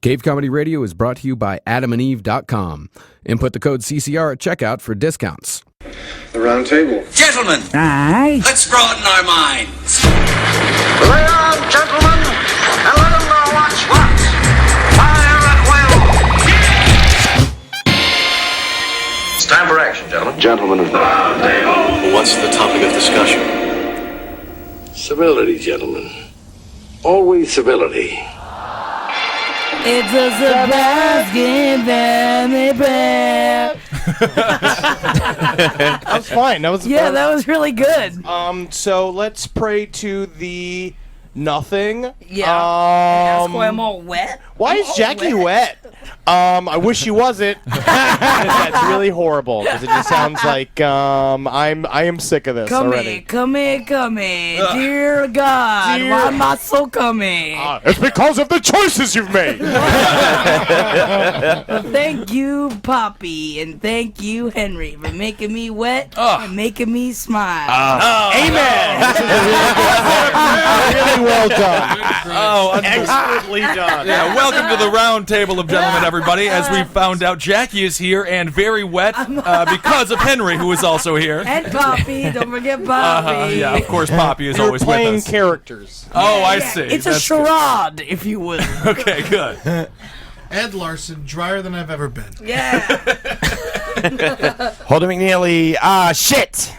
Cave Comedy Radio is brought to you by adamandeve.com. Input the code CCR at checkout for discounts. The Roundtable. Gentlemen, Aye. let's broaden our minds. Lay on, gentlemen, and let them know what's what. Fire at will. It's time for action, gentlemen. Gentlemen of the Roundtable. What's the topic of discussion? Civility, gentlemen. Always civility. It's a Zebrowski family prayer. That was fine. That was That was really good. So let's pray to the nothing. Yeah. Ask why I'm all wet. Why is Jackie wet? I wish she wasn't. That's really horrible because it just sounds like I am sick of this already. Come here. Dear God, why am I so cummy? It's because of the choices you've made. Thank you, Poppy, and thank you, Henry, for making me wet and making me smile. Amen. Really well done. Expertly done. Yeah, welcome to the Roundtable of Gentlemen, everybody. As we found out, Jackie is here and very wet because of Henry, who is also here. And Poppy, don't forget Poppy. Yeah, of course, Poppy is always with us. Playing characters. Oh, I see. It's That's a charade, if you will. good. Okay, good. Ed Larson, drier than I've ever been. Yeah. Holden McNeely, shit.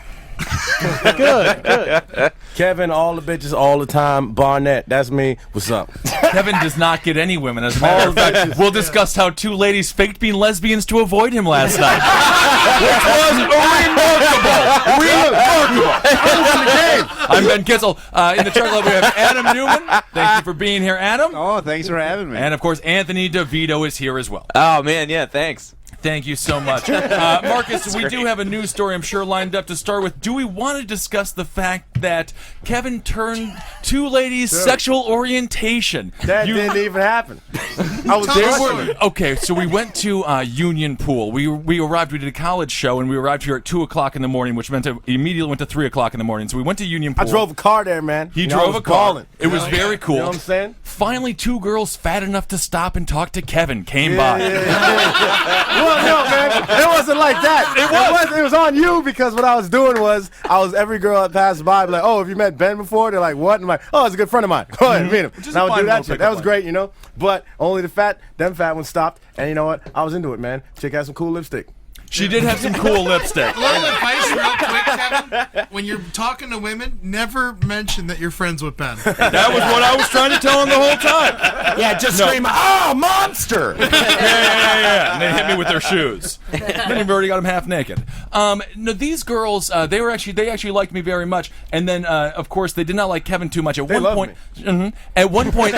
Good. Kevin, all the bitches, all the time. Barnett, that's me. What's up? Kevin does not get any women. As a matter of fact, we'll discuss how two ladies faked being lesbians to avoid him last night. Which was remarkable. I'm Ben Kissel. In the chart level, we have Adam Newman. Thank you for being here, Adam. Oh, thanks for having me. And, of course, Anthony DeVito is here as well. Oh, man, yeah, thanks. Thank you so much. Marcus, we do have a news story, I'm sure, lined up to start with. Do we want to discuss the fact that Kevin turned two ladies' sexual orientation? That didn't even happen. I was there. Okay, so we went to Union Pool. We arrived, we did a college show, and we arrived here at 2 o'clock in the morning, which meant we immediately went to 3 o'clock in the morning. So we went to Union Pool. I drove a car there, man. He drove a car. Balling. It was very cool. You know what I'm saying? Finally, two girls fat enough to stop and talk to Kevin came by. Well, no, man. It wasn't like that. It was on you because what I was doing was every girl that passed by be like, oh, have you met Ben before? They're like, what? And I'm like, oh, it's a good friend of mine. Go ahead and meet him. And I would do that shit. That was great, you know. But only them fat ones stopped. And you know what? I was into it, man. Chick had some cool lipstick. She did have some cool lipstick. A little advice real quick, Kevin. When you're talking to women, never mention that you're friends with Ben. That was what I was trying to tell him the whole time. Yeah, just scream, oh, monster! Yeah. And they hit me with their shoes. Then you've already got them half naked. No, these girls, they actually liked me very much. And then, of course, they did not like Kevin too much. At one point,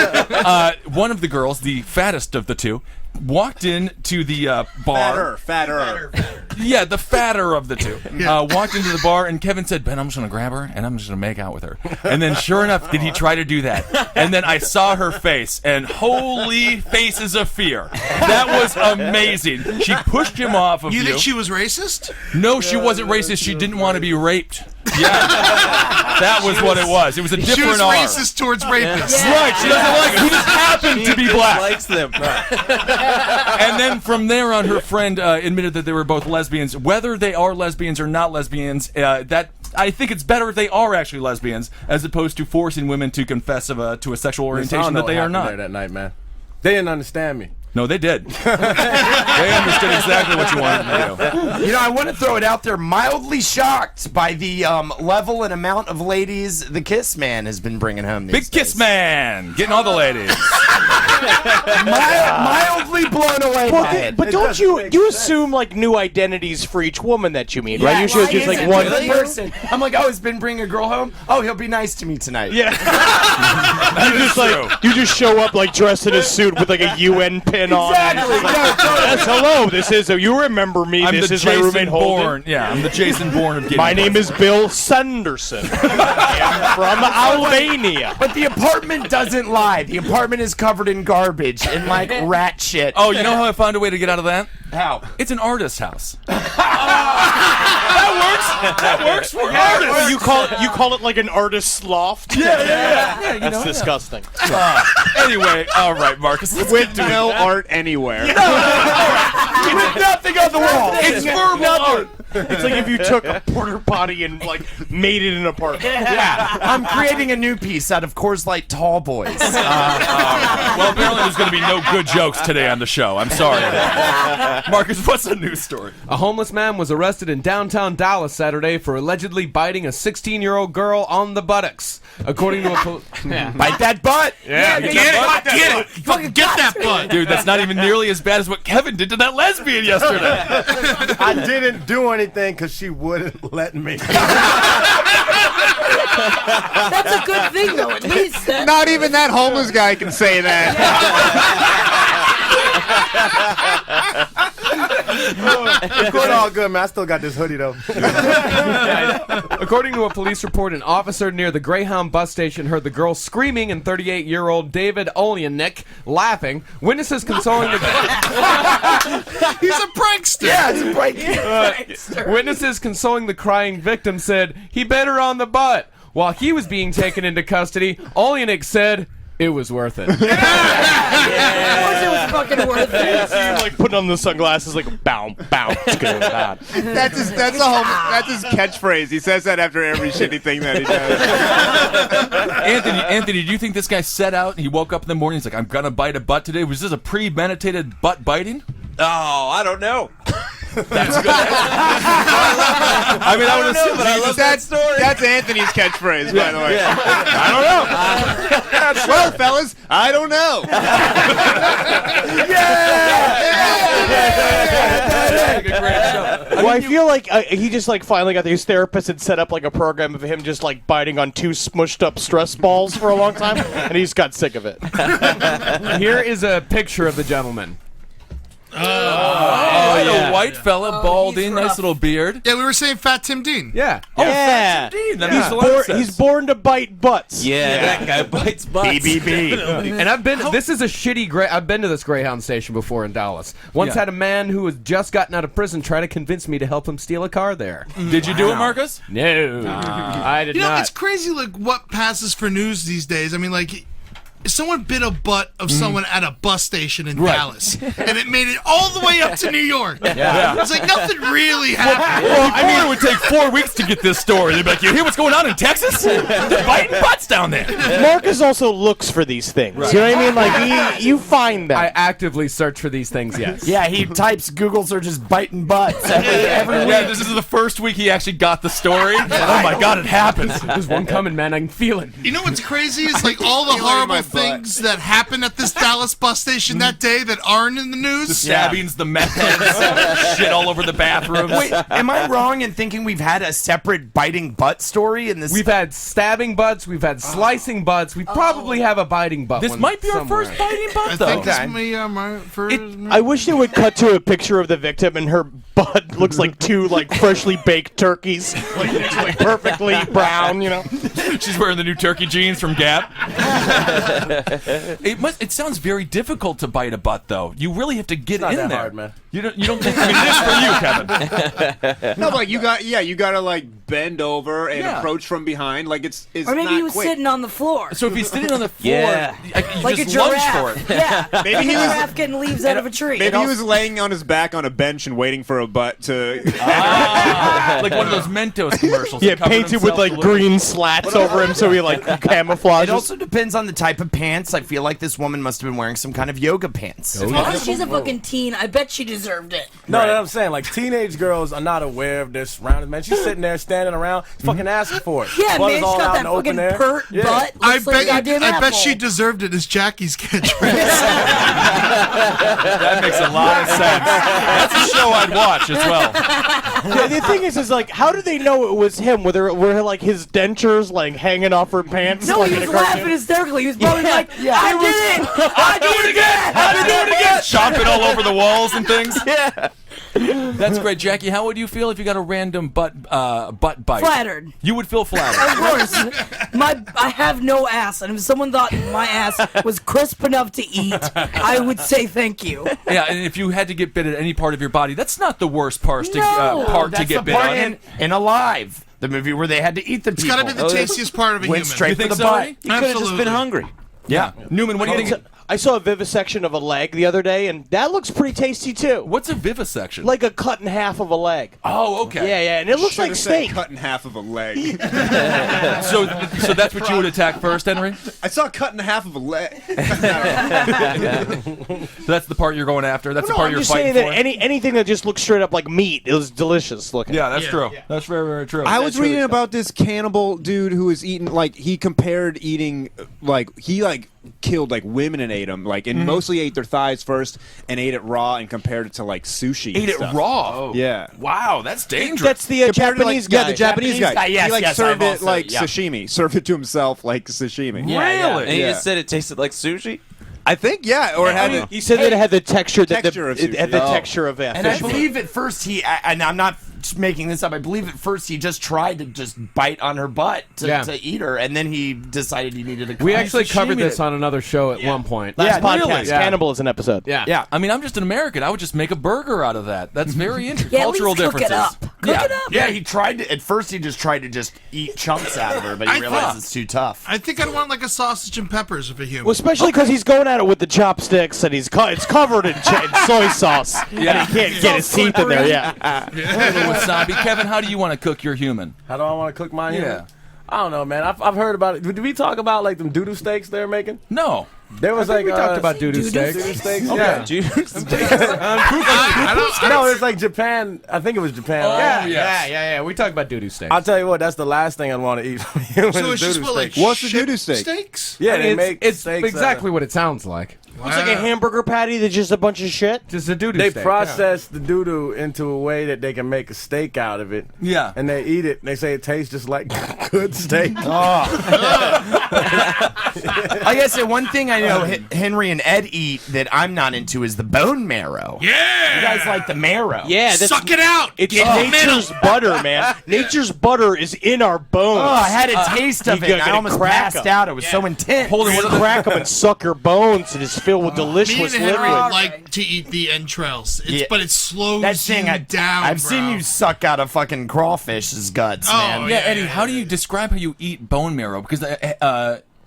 one of the girls, the fattest of the two, walked into the bar. Fatter. Yeah, the fatter of the two. Walked into the bar, and Kevin said, Ben, I'm just going to grab her, and I'm just going to make out with her. And then, sure enough, did he try to do that? And then I saw her face, and holy faces of fear. That was amazing. She pushed him off of you. You think she was racist? No, she wasn't racist. She didn't want to be raped. Yeah. That was what it was. It was a different She was R. racist towards rapists. Right, she doesn't like it. Who just happened to be black. Likes them. And then from there on, her friend admitted that they were both lesbians. Whether they are lesbians or not lesbians, that I think it's better if they are actually lesbians, as opposed to forcing women to confess to a sexual orientation that they are not. There that night, man. They didn't understand me. No, they did. They understood exactly what you wanted to do. You know, I want to throw it out there. Mildly shocked by the level and amount of ladies the Kiss Man has been bringing home these Big days. Kiss Man, getting all the ladies. Mildly blown away by it. But don't you assume like new identities for each woman that you meet, right? Usually it's just like one person. I'm like, oh, he's been bringing a girl home. Oh, he'll be nice to me tonight. Yeah. you just show up like dressed in a suit with like a UN pin on. Exactly. Yes, hello. This is you remember me. I'm this the is Jason my roommate Holden. Bourne. Yeah, I'm the Jason Bourne of getting My name is Bill Sanderson. I am from Albania. But the apartment doesn't lie. The apartment is covered in garbage and like rat shit. Oh, you know how I found a way to get out of that? How? It's an artist's house. That works for artists. You call it like an artist's loft? Yeah, That's disgusting. Anyway, all right, Marcus. Let's With no art anywhere. With nothing on the wall. It's verbal art. It's like if you took a porta potty and like made it an apartment. Yeah, I'm creating a new piece out of Coors Light Tall Boys. Well, apparently there's going to be no good jokes today on the show. I'm sorry. Marcus, what's the news story? A homeless man was arrested in downtown Dallas Saturday for allegedly biting a 16-year-old girl on the buttocks. According to a Bite that butt. yeah, Get it. Fucking get that butt. Dude, that's not even nearly as bad as what Kevin did to that lesbian yesterday. I didn't do anything because she wouldn't let me. That's a good thing, though, at least. Not even that homeless guy can say that. It's all good, man. I still got this hoodie, though. According to a police report, an officer near the Greyhound bus station heard the girl screaming and 38-year-old David Olyanik laughing. Witnesses consoling the He's a prankster. Yeah, it's a break. Witnesses consoling the crying victim said he bit her on the butt. While he was being taken into custody, Olyanik said it was worth it. Of course it was fucking worth it. See him like putting on the sunglasses, like bow, bow. It's good. That's his catchphrase. He says that after every shitty thing that he does. Anthony, do you think this guy set out and he woke up in the morning, he's like, I'm going to bite a butt today? Was this a premeditated butt biting? Oh, I don't know. That's good. I mean, I would assume, but I love that story. That's Anthony's catchphrase, by the way. Yeah. I don't know. Well, fellas, I don't know. Well, I feel like he just like finally got his therapist and set up like a program of him just like biting on 2 smushed up stress balls for a long time, and he just got sick of it. Here is a picture of the gentleman. A white fella, balding, nice little beard. Yeah, we were saying Fat Tim Dean. Yeah. Yeah. Dean, that makes a lot of sense. He's born to bite butts. That guy bites butts. BBB. And I've been. This is a shitty. I've been to this Greyhound station before in Dallas. Once had a man who had just gotten out of prison try to convince me to help him steal a car there. Did you do it, Marcus? No, I did You know, not. it's crazy, like, what passes for news these days. I mean, like, someone bit a butt of someone at a bus station in Dallas, and it made it all the way up to New York. Yeah. It's like nothing really happened. Well, I mean, it would take 4 weeks to get this story. They'd be like, you hear what's going on in Texas? They're biting butts down there. Marcus also looks for these things. You know what I mean? Like, you find them. I actively search for these things. Yes. Yeah, he types Google searches biting butts every week. Yeah, this is the first week he actually got the story. Oh my God, it happened. There's one coming, man. I can feel it. You know what's crazy is like all the horrible things that happened at this Dallas bus station that day that aren't in the news. The stabbings, the meth heads, shit all over the bathrooms. Wait, am I wrong in thinking we've had a separate biting butt story in this? We've had stabbing butts. We've had slicing butts. We probably have a biting butt. This one might be our somewhere. first biting I butt, though. think this may my first. I wish they would cut to a picture of the victim and her butt looks like 2 like freshly baked turkeys, like it's like perfectly brown, you know. She's wearing the new turkey jeans from Gap. It sounds very difficult to bite a butt, though. You really have to get Not in that there. hard, man. You don't think? I mean, it is for you, Kevin. No, like you gotta like bend over and approach from behind. Like it's Or maybe not he was quick. sitting on the floor. So if he's sitting on the floor, Yeah. you Like just a lunge giraffe. for it. Yeah. Maybe Like he a was- giraffe getting leaves out of a tree. Maybe he was laying on his back on a bench and waiting for a butt to. Like one of those Mentos commercials. Yeah, that covered painted with himself like a little. green slats over him so he like camouflages. It also depends on the type of pants. I feel like this woman must have been wearing some kind of yoga pants. Oh, she's a fucking teen. I bet she deserved it. No, that's what I'm saying. Like, teenage girls are not aware of this round. Man, she's sitting there, standing around, fucking asking for it. Yeah, Butt man, is she's all got out that in the open fucking there. pert Yeah. butt. I Looks like a bet goddamn I bet apple. she deserved it as Jackie's catchphrase. That makes a lot of sense. That's a show I'd watch as well. Yeah, the thing is like, how do they know it was him? Were like his dentures like hanging off her pants? No, like he in was a cartoon? laughing hysterically. He was probably like, I did it! I do it again. I do it again. Chomping all over the walls and things. Yeah. That's great, Jackie. How would you feel if you got a random butt bite? Flattered. You would feel flattered. Of course. I have no ass, and if someone thought my ass was crisp enough to eat, I would say thank you. Yeah, and if you had to get bit at any part of your body, that's not the worst part to get bit on. In Alive, the movie where they had to eat the people. It's got to be the tastiest part of a Went human. straight You for think the so, butt. Ernie? You could have just been hungry. Yeah. Newman, what do you think? I saw a vivisection of a leg the other day, and that looks pretty tasty too. What's a vivisection? Like a cut in half of a leg. Oh, okay. Yeah, and it looks like steak. Cut in half of a leg. So that's what you would attack first, Henry? I saw cut in half of a leg. So that's the part you're going after? That's the part I'm you're just fighting saying for? that anything that just looks straight up like meat is delicious looking. Yeah, that's true. Yeah. That's very, very true. I was reading about this cannibal dude who was eating, like, he compared eating, like, he, like, killed, like, women and ate them, like, and mostly ate their thighs first and ate it raw and compared it to, like, sushi. Ate it stuff. raw? Oh. Yeah. Wow, that's dangerous. That's the Japanese guy. Yeah, the Japanese guy. Yes, he, like, yes, served I've it like also- yeah. sashimi. Served it to himself like sashimi. Really? And he just said it tasted like sushi? I think, yeah. Or it had He said that it had the texture that Texture of it had the sushi. texture of And I fish. believe at first and I'm not making this up, I believe at first he just tried to just bite on her butt to eat her, and then he decided he needed to We actually covered this on another show at one point. Last podcast, really? Cannibalism episode. Yeah. Yeah, I mean, I'm just an American. I would just make a burger out of that. That's very interesting. Yeah, at Cultural least cook it differences. up. Cook it up. Yeah, he tried to. At first, he just tried to just eat chunks out of her, but he realized it's too tough. I think I'd want like a sausage and peppers of a human. Well, especially because he's going at it with the chopsticks and it's covered in soy sauce. Yeah. And he can't get his teeth in there. Yeah. Wasabi. Kevin, how do you want to cook your human? How do I want to cook my human? Yeah. I don't know, man. I've heard about it. Did we talk about like them doo-doo steaks they're making? No. There was like we talked about doo-doo steaks. Doo-doo steaks. Okay. Yeah. No, it's like Japan. I think it was Japan. right? Yeah. We talked about doo-doo steaks. I'll tell you what. That's the last thing I'd want to eat from human. So is it's just doo-doo what, like steaks. What's the ship doo-doo steak? Steaks? Yeah, they make it's steaks exactly what it sounds like. It's like a hamburger patty that's just a bunch of shit. Just a doo-doo They steak. process the doo-doo into a way that they can make a steak out of it. Yeah. And they eat it. And they say it tastes just like good steak. I guess the one thing I know Henry and Ed eat that I'm not into is the bone marrow. Yeah. You guys like the marrow? Yeah, that's, Suck it out. it's Get in the nature's middle. butter, man. Nature's butter is in our bones. Oh, I had a taste of you it. And I gotta almost crack passed 'em. out. It was so intense. Holding one of the crack them and suck your bones, and it's filled with Me delicious and Henry liquid. would like to eat the entrails, but it slows That thing, you down. I've bro. seen you suck out a fucking crawfish's guts, Oh, man. Yeah, Eddie, how do you describe how you eat bone marrow? Because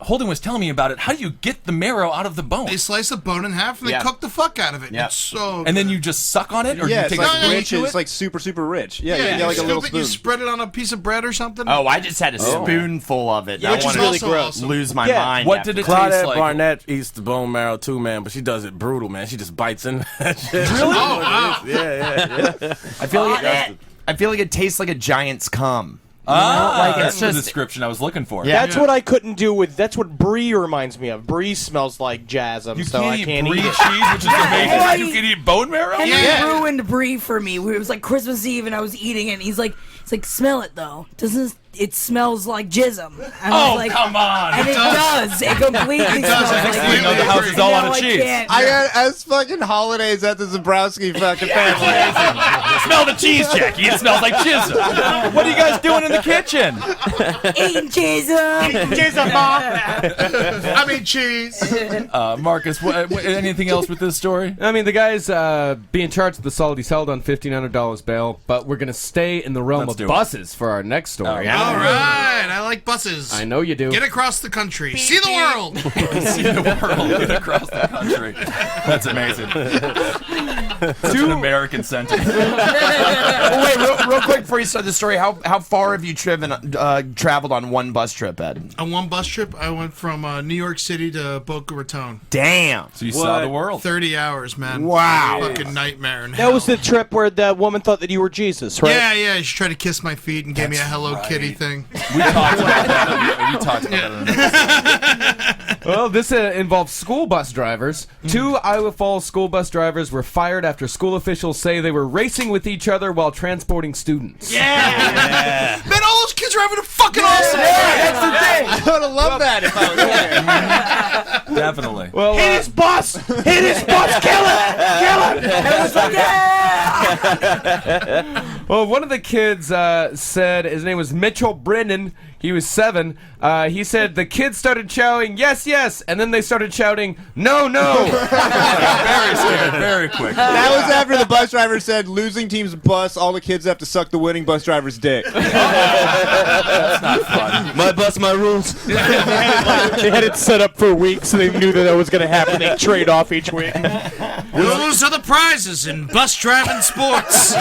Holden was telling me about it. How do you get the marrow out of the bone? They slice a bone in half and they Yeah. cook the fuck out of it. Yeah. It's so And then you just suck on it, or Yeah, you it's take like No, you rich. do It's it. like super, super rich. Yeah, yeah, you you get like a scoop little it, you spoon. spread it on a piece of bread or something. Oh, I just had a spoonful of it. Yeah, I which is want also to awesome. lose my Yeah. mind. What after did it that. taste Claudette like? Barnett eats the bone marrow too, man, but she does it brutal, man. She just bites in that shit. Oh, wow. Yeah. I feel like it tastes like a giant's cum. Like it's that's the just- description I was looking for. Yeah. That's what I couldn't do with. That's what brie reminds me of. Brie smells like jasm, You so can't I eat can't brie eat it. cheese, which is amazing. Why- You can eat bone marrow? Henry ruined brie for me. It was like Christmas Eve, and I was eating it. And he's like, smell it though. Doesn't it smells like jism? And I was Oh, like, come on. And it does. It completely smells like Next thing you know, the house is And all now out of I cheese. can't. I got as fucking holidays at the Zebrowski fucking family. Smell the cheese, Jackie. It smells like chisel. What are you guys doing in the kitchen? Eating jism. I mean cheese. Marcus, anything else with this story? I mean, the guy's being charged with assault. He's held on $1,500 bail, but we're going to stay in the realm Let's do of it. buses for our next story. All right. I like buses. I know you do. Get across the country. See the world. See the world get across the country. That's amazing. Such an American sentence. Wait, real quick before you start the story, how far have you traveled on one bus trip, Ed? On one bus trip, I went from New York City to Boca Raton. Damn. So you saw the world. 30 hours, man. Wow. Fucking nightmare. In That was the trip where that woman thought that you were Jesus, right? Yeah. She tried to kiss my feet and gave me a Hello Kitty thing. We talked about that. We talked about that. Well, this involves school bus drivers. 2 Iowa Falls school bus drivers were fired after school officials say they were racing with each other while transporting students. Man, all those kids are having a fucking awesome day. That's the thing. I would have loved that if I was there. Definitely. Well, Hit his bus! Hit his bus! Kill him! Kill him! Everyone's like, yeah! Well, one of the kids said his name was Mitchell Brennan. He was 7. He said the kids started shouting, yes, yes, and then they started shouting, no, no. Very scared, very quick. That was after the bus driver said, losing team's bus, all the kids have to suck the winning bus driver's dick. That's not fun. My bus, my rules. They had it set up for weeks, so they knew that was going to happen. They trade off each week. Those are the prizes in bus driving sports.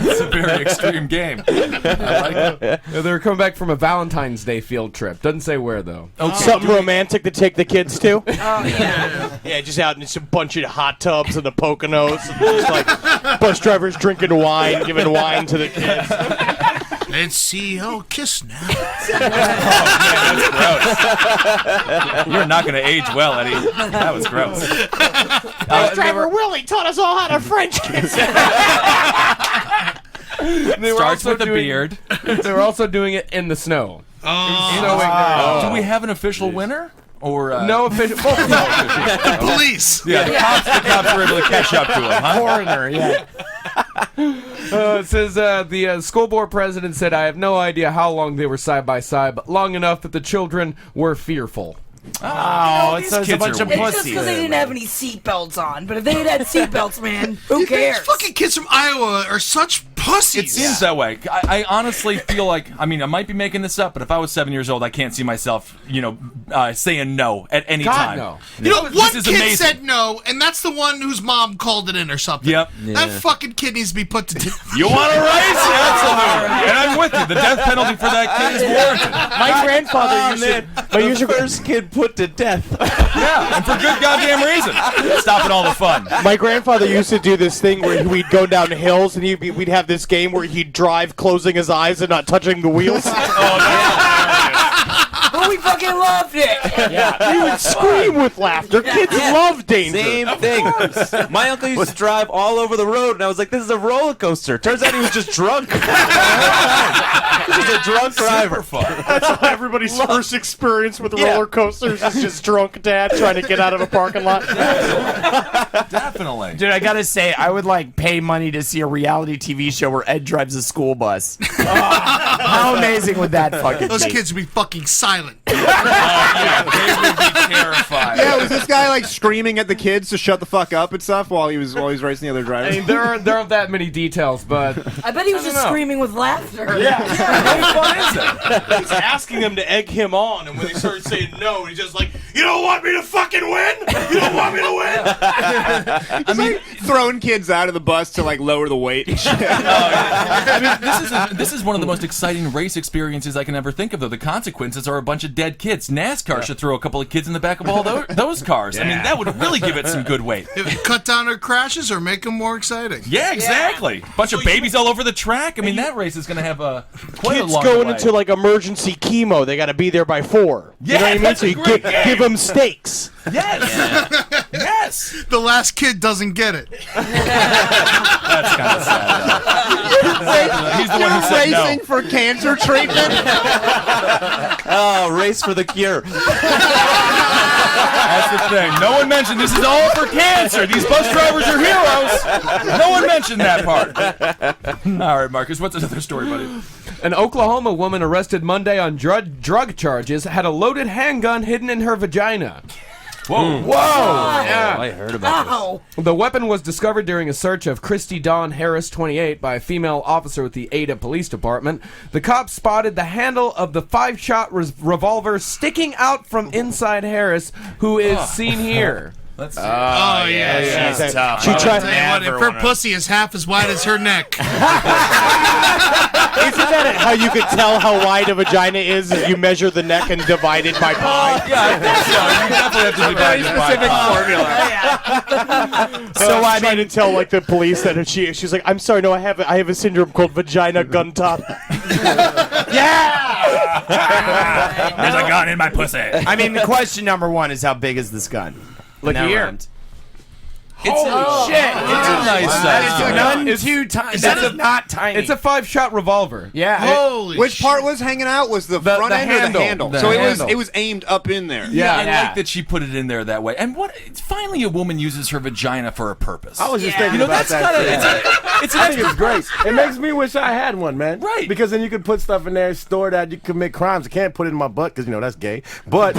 It's a very extreme game. I like it. They were coming back from a Valentine's Day field trip. Doesn't say where, though. Something romantic to take the kids to? Yeah, just out in just a bunch of hot tubs in the Poconos. And just like bus drivers drinking wine, giving wine to the kids. Let's see y'all kiss now. That's gross. You're not going to age well, Eddie. That was gross. Bus driver Willie taught us all how to French kiss. They were Starts also with a doing- beard. They were also doing it in the snow. Do we have an official winner? Or No official. Well, no official. The police. Yeah, the cops were able to catch up to him, huh? Coroner, yeah. It says the school board president said, I have no idea how long they were side by side, but long enough that the children were fearful. Oh, it's a kids bunch are of weird. It's just pussies. because they didn't have any seatbelts on. But if they had had seatbelts, man, who cares? These fucking kids from Iowa are such pussies. It seems that way. I honestly feel like, I mean, I might be making this up, but if I was 7 years old, I can't see myself, saying no at any time. No. You know, This one is kid amazing. said no, and that's the one whose mom called it in or something. Yep. That fucking kid needs to be put to death. You want to race? Absolutely. And I'm with you. The death penalty for that kid is warranted. My grandfather used to... The first kid put to death. Yeah, and for good goddamn reason. Stopping all the fun. My grandfather used to do this thing where we'd go down hills and we'd have this game where he'd drive closing his eyes and not touching the wheels. But we fucking loved it. He would scream with laughter. Kids love danger. Same thing. My uncle used to drive all over the road, and I was like, this is a roller coaster. Turns out he was just drunk. He's just a drunk driver. Super fun. That's everybody's first experience with roller coasters is just drunk dad trying to get out of a parking lot. Definitely. Dude, I gotta say, I would pay money to see a reality TV show where Ed drives a school bus. How amazing would that fucking Those be? kids would be fucking silent. Yeah, they would be terrified. Yeah, was this guy screaming at the kids to shut the fuck up and stuff while he was racing the other I drivers? mean, there aren't that many details, but I bet he was just screaming with laughter. Yeah. How fun is it? He's asking them to egg him on, and when they started saying no, he's just like, you don't want me to fucking win? You don't want me to win? I mean, throwing kids out of the bus to lower the weight and shit. I mean, this is one of the most exciting race experiences I can ever think of, though. The consequences are a bunch of dead kids. NASCAR should throw a couple of kids in the back of all those cars. I mean, that would really give it some good weight. Cut down their crashes or make them more exciting. Yeah, exactly. Bunch of babies all over the track. I mean, that race is going to have quite a Kids long going way. into emergency chemo, they got to be there by 4. Yeah, you know what I mean? that's So a you great give them steaks. Yes. Yes. The last kid doesn't get it. That's kind of sad. He's the one who said no. Racing for cancer treatment? Oh, race for the cure. That's the thing. No one mentioned this is all for cancer. These bus drivers are heroes. No one mentioned that part. All right, Marcus, what's another story, buddy? an Oklahoma woman arrested Monday on drug charges had a loaded handgun hidden in her vagina. Whoa. Whoa! Yeah. I heard about this. The weapon was discovered during a search of Christy Dawn Harris, 28, by a female officer with the Ada Police Department. The cops spotted the handle of the 5-shot revolver sticking out from inside Harris, who is seen here. Let's see. Oh, yeah. She's tough. She tried- Tell you what, if her pussy is half as wide as her neck. Isn't that how you can tell how wide a vagina is if you measure the neck and divide it by pi? Yeah, I think so. You definitely have to divide it by pi. So I trying to tell like the police that she's like, I'm sorry, no, I have a syndrome called vagina gun top. Yeah! There's a gun in my pussy. I mean, question number one is how big is this gun? Look Now here. round. Holy shit! It's a nice size. None too tiny. That is not tiny. It's a 5-shot revolver. Yeah. Holy Which part was hanging out? Was the front end or the handle? The So handle. it was aimed up in there. Yeah, I like that she put it in there that way. And finally a woman uses her vagina for a purpose. I was just thinking You know, about that's that. kind of it's I think it's great. It makes me wish I had one, man. Right. Because then you could put stuff in there, store that, you commit crimes. I can't put it in my butt because, that's gay. But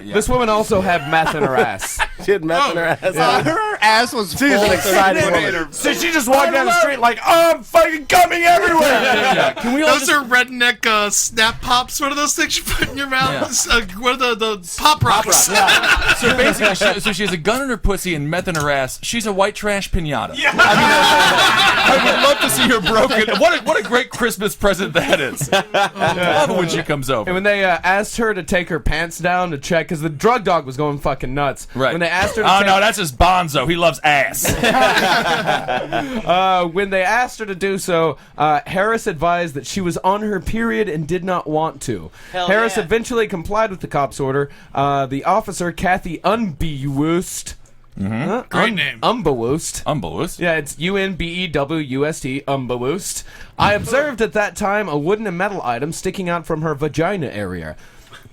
This woman also had meth in her ass. she had meth in her ass. Her ass was She's full an of excited semen. woman. So she just walked down the street like, oh, I'm fucking coming everywhere. Can we all Those are redneck snap pops. What are those things you put in your mouth? Yeah. What are the pop rocks? So basically, she has a gun in her pussy and meth in her ass. She's a white trash pinata. Yeah. I would love to see her broken. What a great Christmas present that is. I love it when she comes over. And when they asked her to take her pants down to check, because the drug dog was going fucking nuts. Right. When they asked her to oh, take, no, that's just Bonzo. He loves ass. when they asked her to do so, Harris advised that she was on her period and did not want to. Harris eventually complied with the cop's order. The officer, Kathy Unbewust. Great name. Unbewust. Yeah, it's Unbewust. Unbewust. I observed at that time a wooden and metal item sticking out from her vagina area.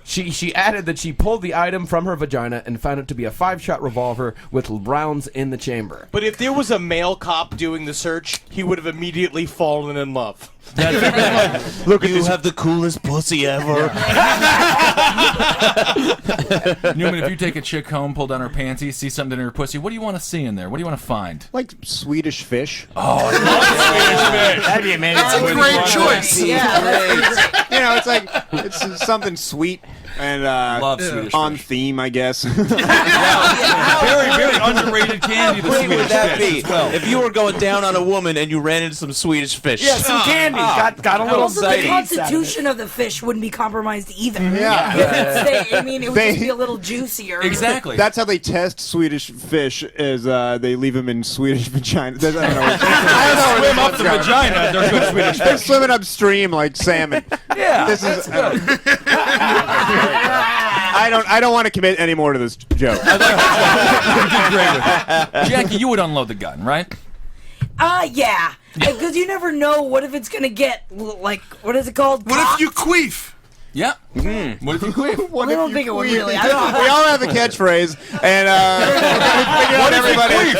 She added that she pulled the item from her vagina and found it to be a 5-shot revolver with rounds in the chamber. But if there was a male cop doing the search, he would have immediately fallen in love. Look, you have the coolest pussy ever. Newman, if you take a chick home, pull down her panties, see something in her pussy, what do you want to see in there? What do you want to find? Like Swedish fish. Oh, I love Swedish fish. That'd be amazing. That's a great choice. It's like it's something sweet and Love Swedish on fish. theme, I guess. Very, very underrated candy, the Great Swedish would that fish be as well. if you were going down on a woman and you ran into some Swedish fish? Yeah, some candy. Got a little Also, the exciting. constitution of the fish wouldn't be compromised either. Yeah. I mean, it would just be a little juicier. Exactly. That's how they test Swedish fish. Is they leave them in Swedish vagina. I don't know. Swim up the vagina, they're good Swedish They're fish. swimming upstream like salmon. Yeah, This is. I don't want to commit any more to this joke. You did great with it. Jackie, you would unload the gun, right? Yeah. Because you never know. What if it's gonna get like what is it called? What if you queef? Yeah. What if you quit? I don't think it would really. I We don't know. all have a catchphrase, and figure out everybody.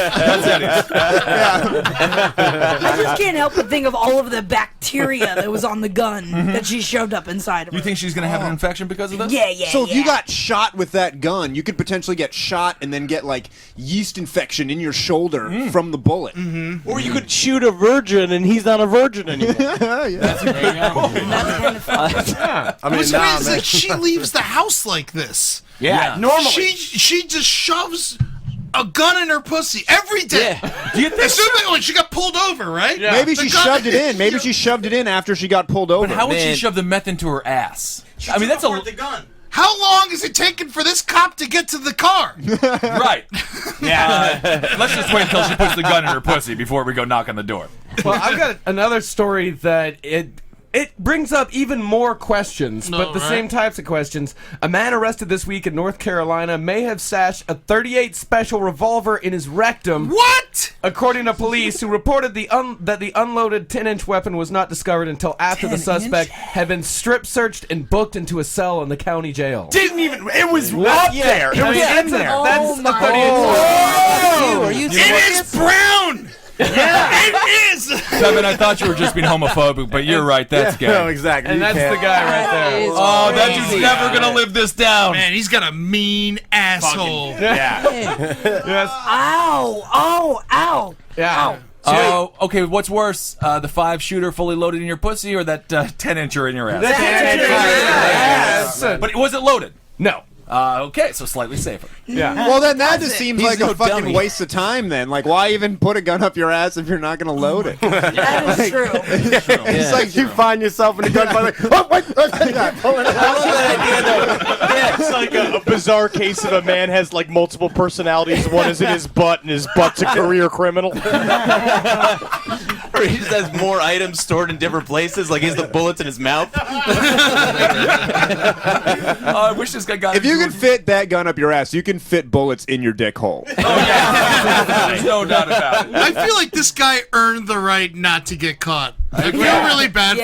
I just can't help but think of all of the bacteria that was on the gun that she shoved up inside of her. You think she's going to have an infection because of this? Yeah. So if you got shot with that gun, you could potentially get shot and then get like yeast infection in your shoulder from the bullet. Or you could shoot a virgin and he's not a virgin anymore. That's kind of fun. I mean, What's nah, crazy is man. like she leaves the house like this. Yeah, normally. She just shoves a gun in her pussy every day. Do you think? Assuming she got pulled over, right? Yeah. Maybe The she gun- shoved it in. Maybe she shoved it in after she got pulled over. But how would she Man. shove the meth into her ass? I mean, that's a How long is it taking for this cop to get to the car? right. Yeah. Let's just wait until she puts the gun in her pussy before we go knock on the door. Well, I've got another story that it brings up even more questions, but the same types of questions. A man arrested this week in North Carolina may have stashed a .38 special revolver in his rectum. What? According to police, who reported that the unloaded 10-inch weapon was not discovered until after the suspect had been strip searched and booked into a cell in the county jail. Didn't even. It was up there. It was in there. That's a It is brown. It is. Kevin, I thought you were just being homophobic, but you're right. That's gay. No, exactly. And You that's can't- the guy right there. Oh, that dude's never gonna live this down. Man, he's got a mean asshole. Yes. Ow! Oh! Ow! Yeah. Ow! Oh, okay. What's worse, the 5-shooter fully loaded in your pussy, or that 10-incher in your ass? Yes. But was it loaded? No. Okay, so slightly safer. Yeah. Well, then that just seems He's like no a fucking dummy. waste of time. Then, like, why even put a gun up your ass if you're not going to load it? That is true. It's like you find yourself in the gunfight, like, oh, wait, yeah, pulling it out. It's like a bizarre case of a man has like multiple personalities. One is in his butt, and his butt's a career criminal. where he just has more items stored in different places, like he has the bullets in his mouth. I wish this guy got. If you can fit that gun up your ass, you can fit bullets in your dick hole. There's no doubt about it. I feel like this guy earned the right not to get caught. I feel really bad for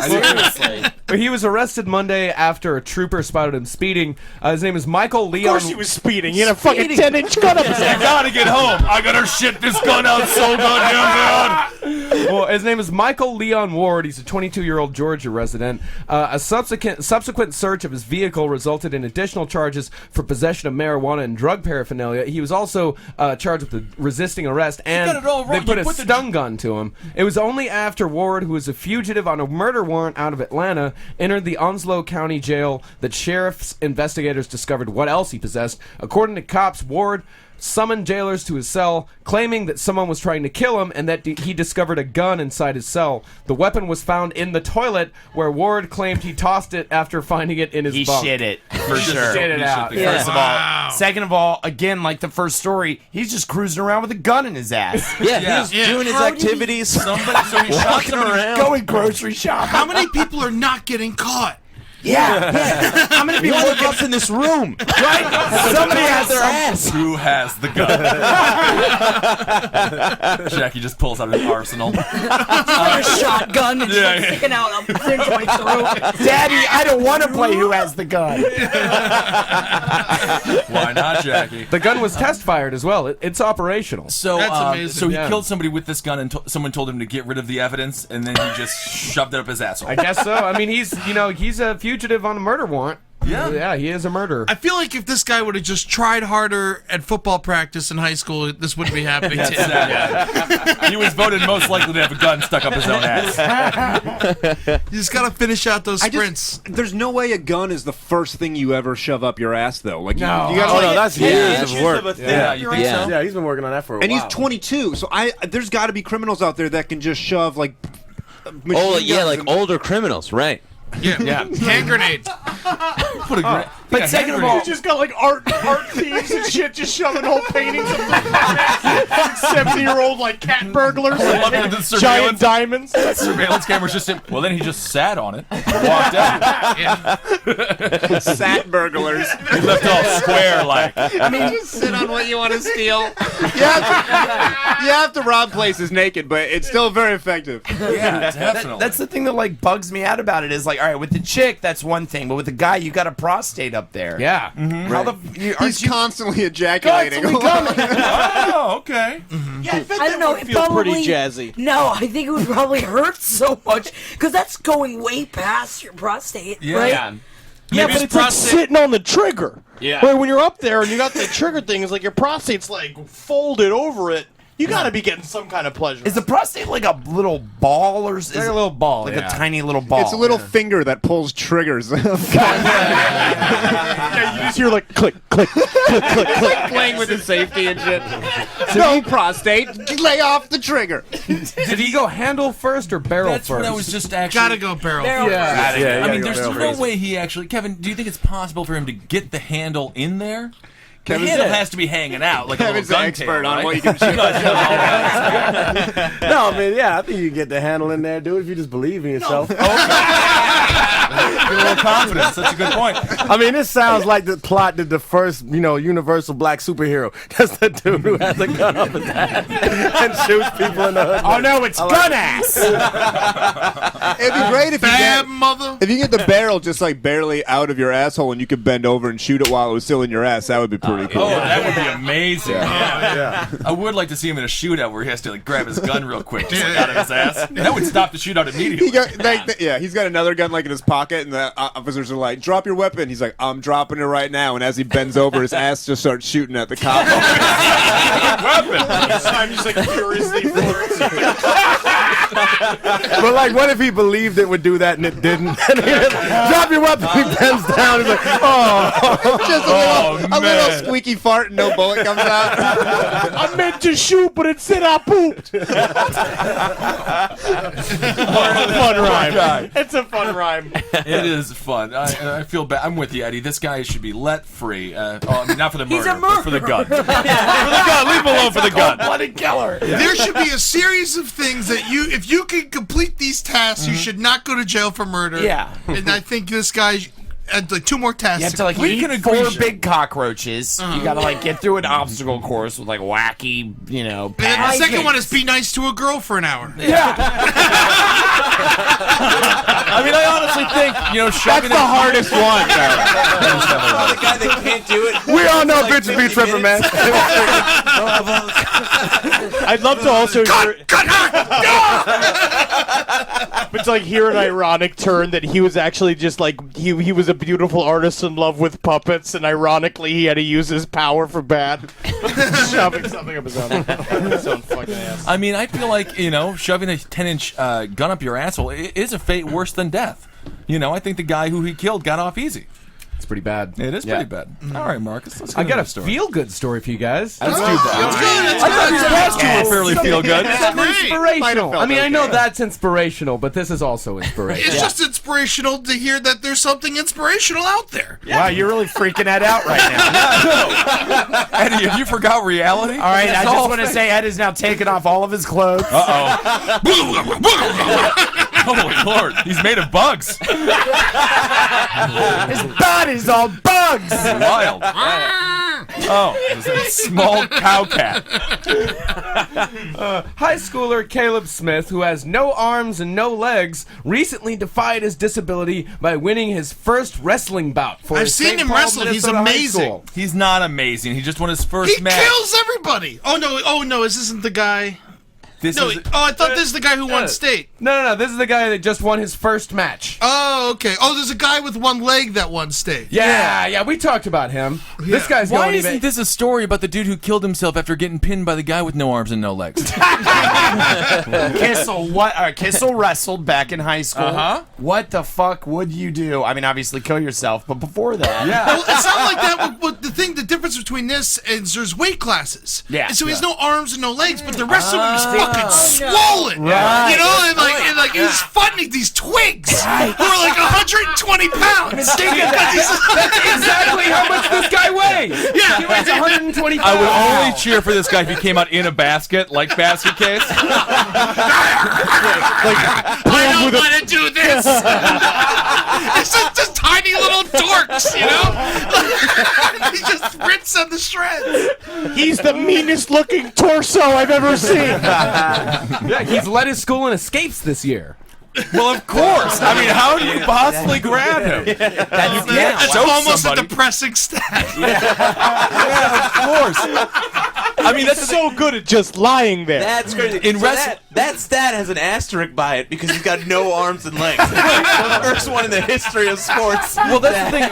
him. Seriously. He was arrested Monday after a trooper spotted him speeding. His name is Michael Leon. Of course he was speeding. He had a fucking 10-inch gun up his I ass. gotta get home. I gotta shit this gun out so goddamn bad. Well, his name is Michael Leon Ward. He's a 22-year-old Georgia resident. A subsequent search of his vehicle resulted in additional charges for possession of marijuana and drug paraphernalia. He was also charged with resisting arrest, and got it all they wrong. put You a put the- stun gun to him. It was only after Ward, who was a fugitive on a murder warrant out of Atlanta, entered the Onslow County Jail that sheriff's investigators discovered what else he possessed. According to cops, Ward summoned jailers to his cell, claiming that someone was trying to kill him and that he discovered a gun inside his cell. The weapon was found in the toilet, where Ward claimed he tossed it after finding it in his He bunk. shit it, for sure. Shit it out. First of all. Second of all, again, like the first story, he's just cruising around with a gun in his ass. Yeah, he was doing his activities. So he shot Walking somebody. around. Going grocery shopping. How many people are not getting caught? Yeah. How many people Look up in this room. right? Somebody has their ass. Who has the gun? Jackie just pulls out an arsenal. Like a shotgun and Yeah, yeah. sticking out a cinch my throat. Daddy, I don't want to play who has the gun. Why not, Jackie? The gun was test fired as well. It's operational. So, That's amazing. so he Yeah. killed somebody with this gun, and someone told him to get rid of the evidence, and then he just shoved it up his asshole. I guess so. I mean, he's a fugitive on a murder warrant. Yeah. He is a murderer. I feel like if this guy would have just tried harder at football practice in high school, this wouldn't be happening to him. He was voted most likely to have a gun stuck up his own ass. You just got to finish out those sprints. There's no way a gun is the first thing you ever shove up your ass, though. Like, No. you gotta, Oh, no, that's years of work. Yeah, you think so? Yeah, he's been working on that for a and while. he's 22, so there's got to be criminals out there that can just shove like. Oh, yeah, like older criminals, right? Yeah. Hand grenades. Put a But second of all, You just got like art thieves and shit just shoving whole paintings of 70-year-old like cat burglars, love it, the giant surveillance. diamonds. surveillance camera's just in. Well, then he just sat on it, walked out. Sat burglars. He left all square like. I mean, just sit on what you want to steal. You have to rob places naked, but it's still very effective. Yeah, definitely. that's the thing that like bugs me out about it is like, all right, with the chick, that's one thing, but with the guy, you got a prostate up there. Yeah. How the He's constantly ejaculating. Oh, okay. Yeah, I don't know. It feel probably, pretty jazzy. No, I think it would probably hurt so much because that's going way past your prostate, Yeah. right? Yeah. Yeah, but it's like sitting on the trigger. Yeah. Where when you're up there and you got the trigger thing, it's like your prostate's like folded over it. You got to be getting some kind of pleasure. Is the prostate like a little ball or is Like a little ball. like yeah. a tiny little ball? It's a little finger that pulls triggers. Yeah, you just hear like click, click, click, click, click. Playing with the safety and shit. No, prostate, lay off the trigger. Did he go handle first or barrel That's first? what I was just actually. Gotta go barrel. Yeah. I mean, there's no way he actually. Kevin, do you think it's possible for him to get the handle in there? The Kevin's handle the- has to be hanging out like Kevin's a the little gun expert tail, on right? what you can shoot. No, man, yeah, I think you can get the handle in there, dude, if you just believe in yourself. Give a little confidence. That's a good point. I mean, this sounds like the plot that the first, universal black superhero. That's the dude who has a gun up his ass and shoots people in the hood. Oh no, it's gun ass. It'd be great if Bad mother. you get the barrel just like barely out of your asshole and you could bend over and shoot it while it was still in your ass. That would be pretty cool. Oh, that would be amazing. Yeah. I would like to see him in a shootout where he has to like grab his gun real quick, just like out of his ass. That would stop the shootout immediately. He's got another gun like in his pocket, and the officers are like, "Drop your weapon." He's like, "I'm dropping it right now." And as he bends over, his ass just starts shooting at the cop. Weapon. I'm just like furiously flirting. But like, what if he believed it would do that and it didn't? Drop your weapon. He bends down. He's like, oh. Just a little squeaky fart and no bullet comes out. I meant to shoot, but instead I pooped. Fun rhyme. It's a fun rhyme. It is fun. I feel bad. I'm with you, Eddie. This guy should be let free. I mean, not for the murder, He's a but for the gun. For the gun. Leave him alone for the gun. Bloody killer. There should be a series of things that if you can complete these tasks, you should not go to jail for murder. Yeah. And I think this guy had like 2 more tasks. You have to like We eat can agree, 4 sure. big cockroaches. You gotta like get through an obstacle course with like wacky, and then the paths. second one is be nice to a girl for an hour. I mean, I honestly think, shoving That's the hardest one. The guy that can't do it. We all know bitches be tripping, man. I'd love to also Cut but to like hear an ironic turn that he was actually just like he was a beautiful artist in love with puppets, and ironically he had to use his power for bad. Shoving something up his own fucking ass. I mean, I feel like, shoving a 10-inch gun up your asshole is a fate worse than death. I think the guy who he killed got off easy. It's pretty bad. It is pretty bad. All right, Marcus, let's get I got a story. feel-good story for you guys. Let's do that. I thought these past two were fairly feel-good. Inspirational. I mean, I know that's inspirational, but this is also inspirational. It's just inspirational to hear that there's something inspirational out there. Wow, you're really freaking Ed out right now. Eddie, have you forgot reality? All right, I just want to say Ed has now taken off all of his clothes. Oh, Lord. He's made of bugs. His body's all bugs. Wild. Oh, it's a small cow cat. High schooler Caleb Smith, who has no arms and no legs, recently defied his disability by winning his first wrestling bout. For I've his seen St. him Paul, wrestle. He's Minnesota high amazing. school. He's not amazing. He just won his first He match. kills everybody. Oh no, this isn't the guy. This No, is I thought this is the guy who won state. No, this is the guy that just won his first match. Oh, okay. Oh, there's a guy with one leg that won state. Yeah, we talked about him. This guy's Why going isn't even... this a story about the dude who killed himself after getting pinned by the guy with no arms and no legs? Kissel, Kissel wrestled back in high school. Uh-huh. What the fuck would you do? I mean, obviously kill yourself, but before that, Well, it's not like that. But the difference between this is there's weight classes. Yeah. And so he has no arms and no legs, but the rest of him is fucking swollen. Right. You know, and he's fighting these twigs who are like 120 pounds. That's exactly how much this guy weighs. Yeah. He weighs 120 pounds. I would only cheer for this guy if he came out in a basket, like basket case. I don't want to do this. It's just tiny little dorks, you know? He just rips on the shreds. He's the meanest looking torso I've ever seen. Yeah, he's led his school in escapes this year. Well, of course. I mean, how do you possibly grab him? That's Show almost somebody. a depressing stat. Yeah, of course. I mean, that's so good at just lying there. That's crazy. In that stat has an asterisk by it because he's got no arms and legs. The first one in the history of sports. Well, that's the thing.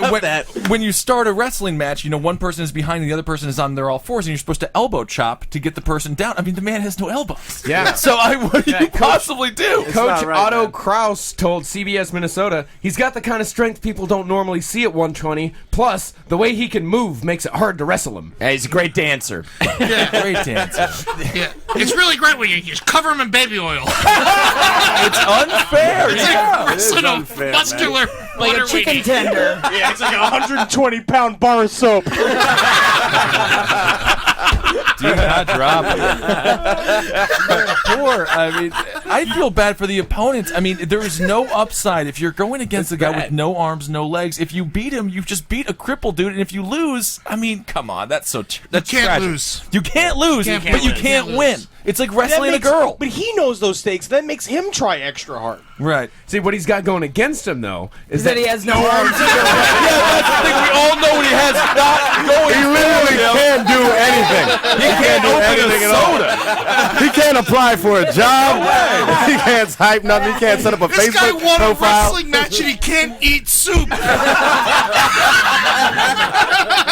When you start a wrestling match, one person is behind and the other person is on their all fours, and you're supposed to elbow chop to get the person down. I mean, the man has no elbows. Yeah. So what do you possibly do? Coach not right, Otto man. Kraus told CBS Minnesota he's got the kind of strength people don't normally see at 120. Plus, the way he can move makes it hard to wrestle him. Yeah, he's a great dancer. Great dancer. Yeah. It's really great when you just cover him in baby oil. It's unfair. It's like wrestling a muscular Like a chicken tender. Yeah, it's like a 120-pound bar of soap. Do not drop it. Poor. I mean, I feel bad for the opponents. I mean, there is no upside if you're going against a guy with no arms, no legs. If you beat him, you've just beat a crippled dude. And if you lose, I mean, come on, that's that's You can't tragic. lose. You can't lose, Can't but you lose. can't Can't win. lose. It's like wrestling a girl. But he knows those stakes. That makes him try extra hard. Right. See, what he's got going against him, though, is That he has no arms. Yeah, that's the thing. We all know what he has not going. He literally can't do anything. He can't open anything at all. He can't apply for a job. He can't type nothing. He can't set up a This guy Facebook won a profile. wrestling match and he can't eat soup.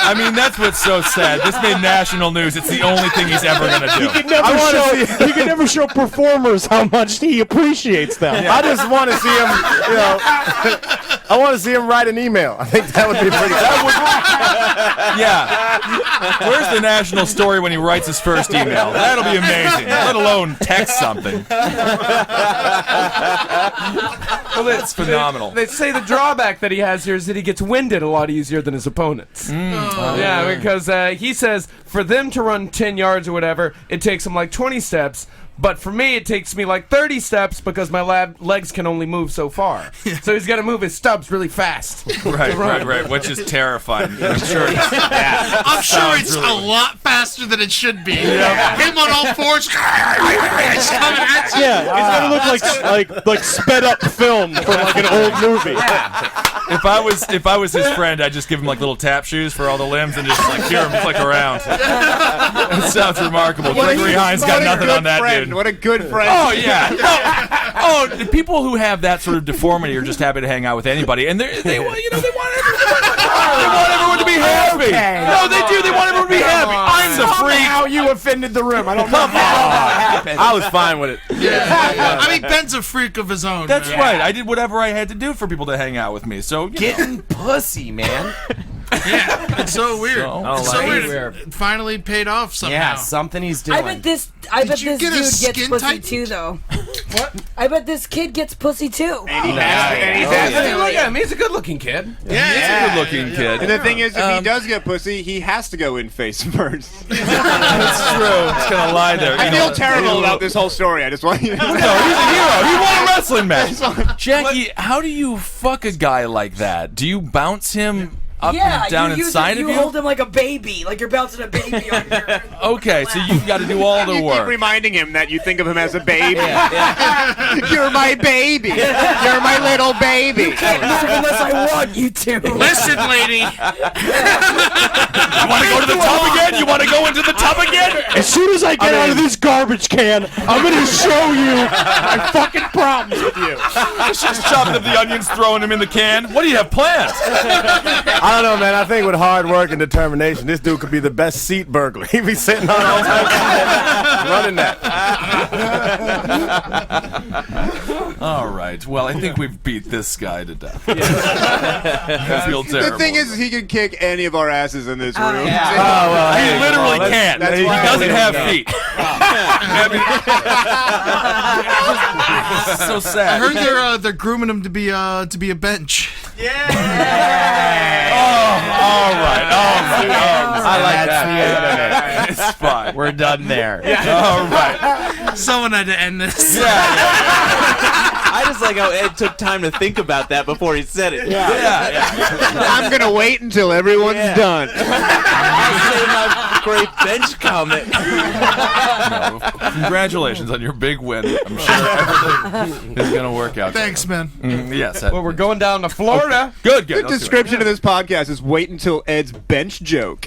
I mean, that's what's so sad. This made national news. It's the only thing he's ever going to do. He can never show performers how much he appreciates them. I just want to see him, I want to see him write an email. I think that would be pretty Yeah. Where's the national story when he writes his first email? That'll be amazing. Let alone text something. Well, it's phenomenal. They say the drawback that he has here is that he gets winded a lot easier than his opponents. Yeah, because he says for them to run 10 yards or whatever, it takes them like 20 steps. But for me, it takes me like 30 steps because my legs can only move so far. So he's got to move his stubs really fast. Right, which is terrifying. I'm sure it's a lot faster than it should be. Him on all fours. It's coming at you. Yeah, it's gonna look like sped up film from like an old movie. If I was his friend, I'd just give him like little tap shoes for all the limbs and just like hear him flick around. It sounds remarkable. Gregory Hines got nothing on that dude. What a good friend. Oh yeah. The people who have that sort of deformity are just happy to hang out with anybody, and they want everyone to be happy. Okay. No, they do. They want everyone to be happy. I'm the freak. How you offended the room? I don't know how that happened. I was fine with it. I mean, Ben's a freak of his own. That's man. right. I did whatever I had to do for people to hang out with me. So Getting pussy, man. Yeah, it's so weird. It's so like weird. It finally paid off somehow. Yeah, something he's doing. I bet this dude gets skin pussy tight? too, though. What? I bet this kid gets pussy too. And he's asking. Look at him. He's a good-looking kid. Yeah, he's a good-looking kid. And the thing is, if he does get pussy, he has to go in face first. That's true. It's gonna lie there. I feel terrible about this whole story. I just want you to know. No, he's a hero. He won a wrestling match. Jackie, how do you fuck a guy like that? Do you bounce him up and down inside of you? You hold him like a baby, like you're bouncing a baby on your Okay, so you've got to do all the You keep work. reminding him that you think of him as a baby. You're my baby. You're my little baby. move unless I want you to. Listen, lady. You want to go to the tub again? You want to go into the tub again? As soon as I get out of this garbage can, I'm gonna show you my fucking problems with you. Just chopping up the onions, throwing them in the can. What do you have planned? I don't know, man. I think with hard work and determination, this dude could be the best seat burglar. He'd be sitting on all time running that. All right. Well, I think we've beat this guy to death. I feel terrible. The thing is, he can kick any of our asses in this room. He literally can't. He doesn't have feet. This is so I sad. heard they're grooming him to be a bench. Oh, all right. I like that. It's fine. We're done there. All right. Someone had to end this. I just like how Ed took time to think about that before he said it. I'm gonna wait until everyone's done. I'll say my great bench comment. No, congratulations on your big win. I'm sure everything is going to work out. Thanks, man. Yes. Well, we're going down to Florida. Good. The description of this podcast is wait until Ed's bench joke.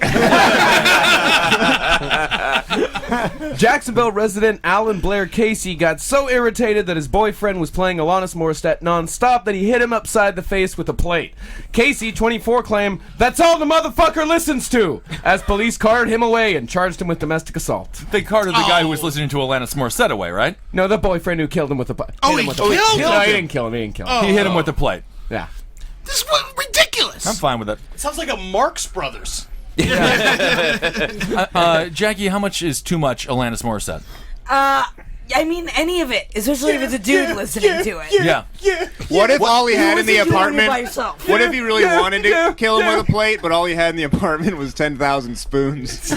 Jacksonville resident Alan Blair Casey got so irritated that his boyfriend was playing Alanis Morissette nonstop that he hit him upside the face with a plate. Casey, 24, claimed, "That's all the motherfucker listens to," as police carted him away and charged him with domestic assault. They carted the guy who was listening to Alanis Morissette away, right? No, the boyfriend who killed him with a plate. Oh, he killed him? No, he didn't kill him. He didn't kill him. He hit him with the plate. Yeah. This is ridiculous. I'm fine with it. Sounds like a Marx Brothers. Jackie, how much is too much Alanis Morissette? I mean, any of it, especially if it's a dude listening to it. Yeah. What if all he You had in the listen to it when you're apartment? by yourself. What if he really wanted to kill him with a plate, but all he had in the apartment was 10,000 spoons? I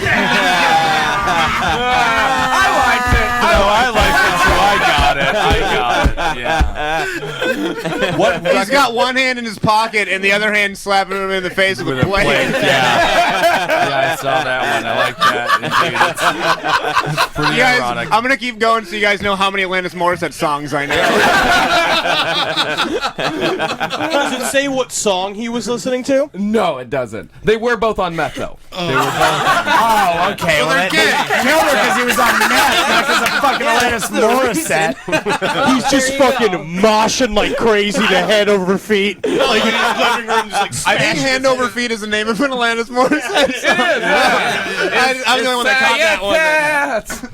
liked it. I liked it, so I got it. Yeah. What? He's got one hand in his pocket and the other hand slapping him in the face with a plate. Yeah, I saw that one. I like that. Indeed. It's pretty You guys, ironic. I'm gonna keep going so you guys know how many Alanis Morissette songs I know. Does it say what song he was listening to? No, it doesn't. They were both on meth, though. They were both. Oh, Oh, okay. Well, they're gay. Killed her because he was on meth, not because of fucking Alanis Morissette. He's just fucking moshing like crazy to head over feet. Like in his living room, just like I think hand over feet is the name of an Alanis Morissette song. I'm the only one that caught that one.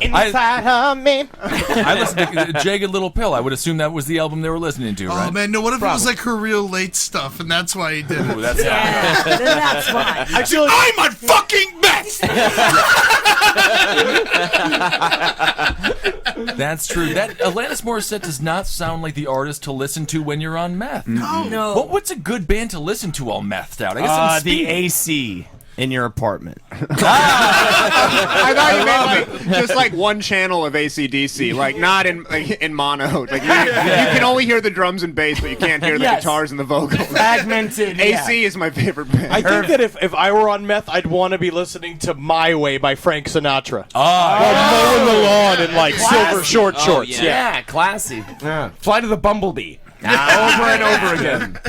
inside of me. I listened to Jagged Little Pill. I would assume that was the album they were listening to, right? Oh man, no. What if it was like her real late stuff, and that's why he did it? Ooh, that's Then that's fine. Actually, I'm on fucking meth. That's true. That Alanis Morissette does not sound like the artist to listen to when you're on meth. No. What's a good band to listen to all methed out? I guess some The Speed. AC in your apartment. I thought you meant like just like one channel of AC/DC, like not in mono. Like you can only hear the drums and bass, but you can't hear the guitars and the vocals. Fragmented. AC is my favorite band. I think that if I were on meth, I'd want to be listening to "My Way" by Frank Sinatra. Mowing the lawn in like silver short shorts. Yeah, classy. Yeah. Fly to the Bumblebee. Over and over again.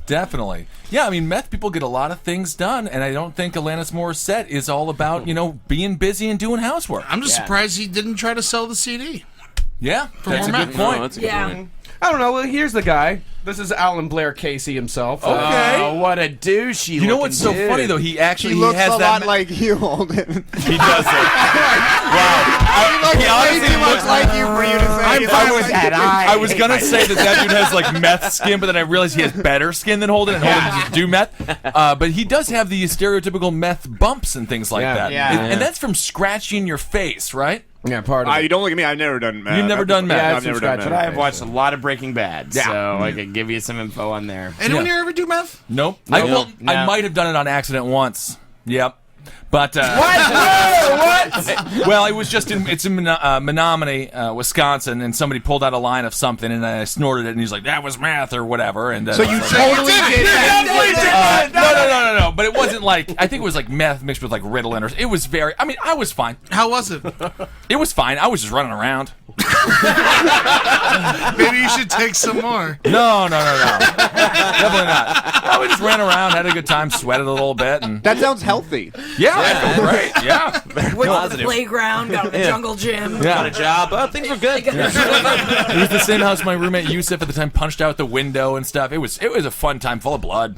Definitely. Yeah, I mean, meth people get a lot of things done, and I don't think Alanis Morissette is all about, being busy and doing housework. I'm just surprised he didn't try to sell the CD. Yeah, that's a good point. that's a good point. I don't know. Well, here's the guy. This is Alan Blair Casey himself. Okay. Oh, what a douchey. You know what's so funny, though? He actually He looks has a that lot like you, Holden. He does it. Wow. He honestly looks like you for you to say. I'm fine with that. I was going to say that dude has like meth skin, but then I realized he has better skin than Holden, and Holden just do meth. But he does have the stereotypical meth bumps and things like that. Yeah. And that's from scratching your face, right? Yeah, part of it. You don't look at me. I've never done meth. You've never done meth. Yeah, I've never done But meth. I have watched a lot of Breaking Bad, so I can give you some info on there. Anyone Yeah. here ever do meth? Nope. No. I might have done it on accident once. Yep. But What? well, it was just in Menominee, Wisconsin, and somebody pulled out a line of something, and I snorted it, and he's like, "That was meth" or whatever. And So you totally did that. No. But it wasn't like, I think it was like meth mixed with like Ritalin, or it was very. I mean, I was fine. How was it? It was fine. I was just running around. Maybe you should take some more. No. Definitely not. I just ran around, had a good time, sweated a little bit, and That sounds healthy. yeah, I feel great. Yeah. Went to the playground, got to the jungle gym. Got a job. Things were good. It was the same house my roommate Yusuf at the time punched out the window and stuff. It was a fun time, full of blood.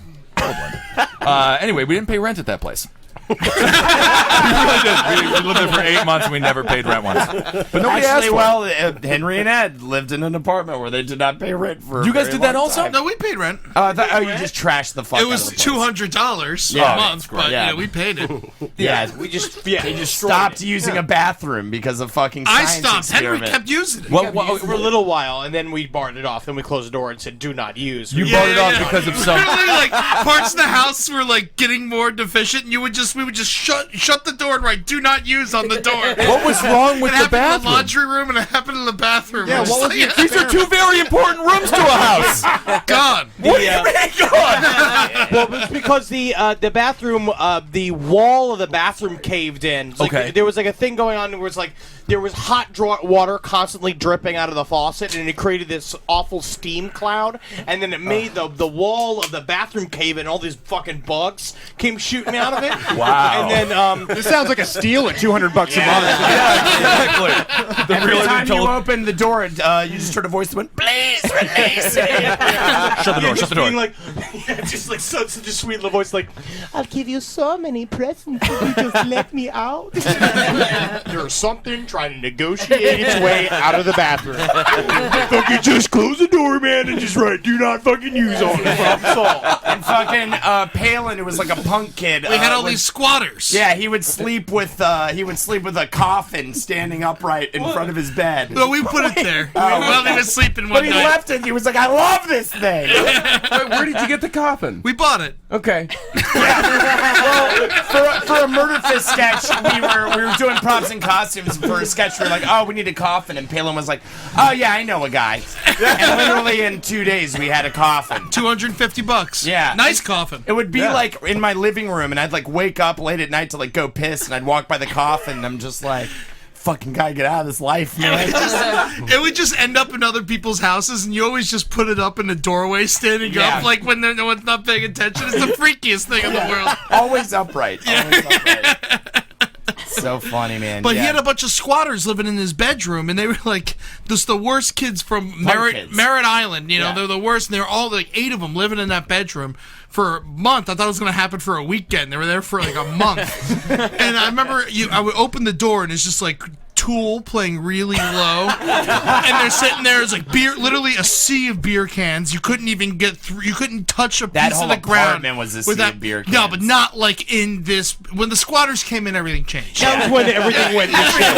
Anyway, we didn't pay rent at that place. We really did. We lived there for 8 months and we never paid rent once. But nobody asked for it. Henry and Ed lived in an apartment where they did not pay rent for. You guys a did very that long also? time. No, we paid rent. You just trashed the fuck. It was out of the place. $200 Yeah, a month, but yeah. we paid it. Yeah, we just they just stopped using a bathroom because of fucking. I science stopped. Henry experiment. kept using it. For a little while, and then we barred it off. Then we closed the door and said, "Do not use." You bought it off because of some. Literally, like parts of the house were like getting more deficient, and we would just shut the door and write "Do not use" on the door. What was wrong with it the happened in the bathroom? laundry room, and it happened in the bathroom. Yeah, We're just what was like, These are two very important rooms to a house. gone? What do you mean gone? Well, it was because the bathroom, the wall of the bathroom caved in. Like, Okay. there was like a thing going on. There was hot water constantly dripping out of the faucet, and it created this awful steam cloud. And then it made the wall of the bathroom cave in, and all these fucking bugs came shooting out of it. Wow. And then This sounds like a steal at $200 a month. Yeah, exactly. The Every realtor time you told. opened the door, you just heard a voice that went, "Please release it." Shut the door. Shut the door. being like, just like such a sweet little voice, like, "I'll give you so many presents if you just let me out." There's something trying to negotiate its way out of the bathroom. Fucking just close the door, man, and just write "Do not fucking use" on it. Problem solved. And fucking Palin, who was like a punk kid. We had all these squatters. Yeah, he would sleep with a coffin standing upright in front of his bed. Well, we put it there while he was sleeping one But he night. left it. He was like, "I love this thing." Wait, where did you get the coffin? We bought it. Okay. Well, for a Murder Fist sketch, we were doing props and costumes for a sketch. We were like, "Oh, we need a coffin," and Palin was like, "Oh yeah, I know a guy." And literally in 2 days, we had a coffin. $250. Yeah. Nice coffin. It would be like in my living room, and I'd like wake up late at night to like go piss, and I'd walk by the coffin, and I'm just like, "Fucking guy, get out of this life, man." It would just end up in other people's houses, and you always just put it up in the doorway, standing up, like when no one's not paying attention. It's the freakiest thing in the world. Always upright. Always upright. so funny, man. But yeah. he had a bunch of squatters living in his bedroom, and they were like just the worst kids from Merritt Island. You know, they're the worst, and they were all like 8 of them living in that bedroom for a month. I thought it was going to happen for a weekend. They were there for like a month. And I remember I would open the door, and it's just like Tool playing really low, and they're sitting there. It's like beer, literally a sea of beer cans. You couldn't even get through. You couldn't touch a piece of the ground. Apartment was a sea of beer cans. No, but not like in this. When the squatters came in, everything changed. That was when everything went to shit.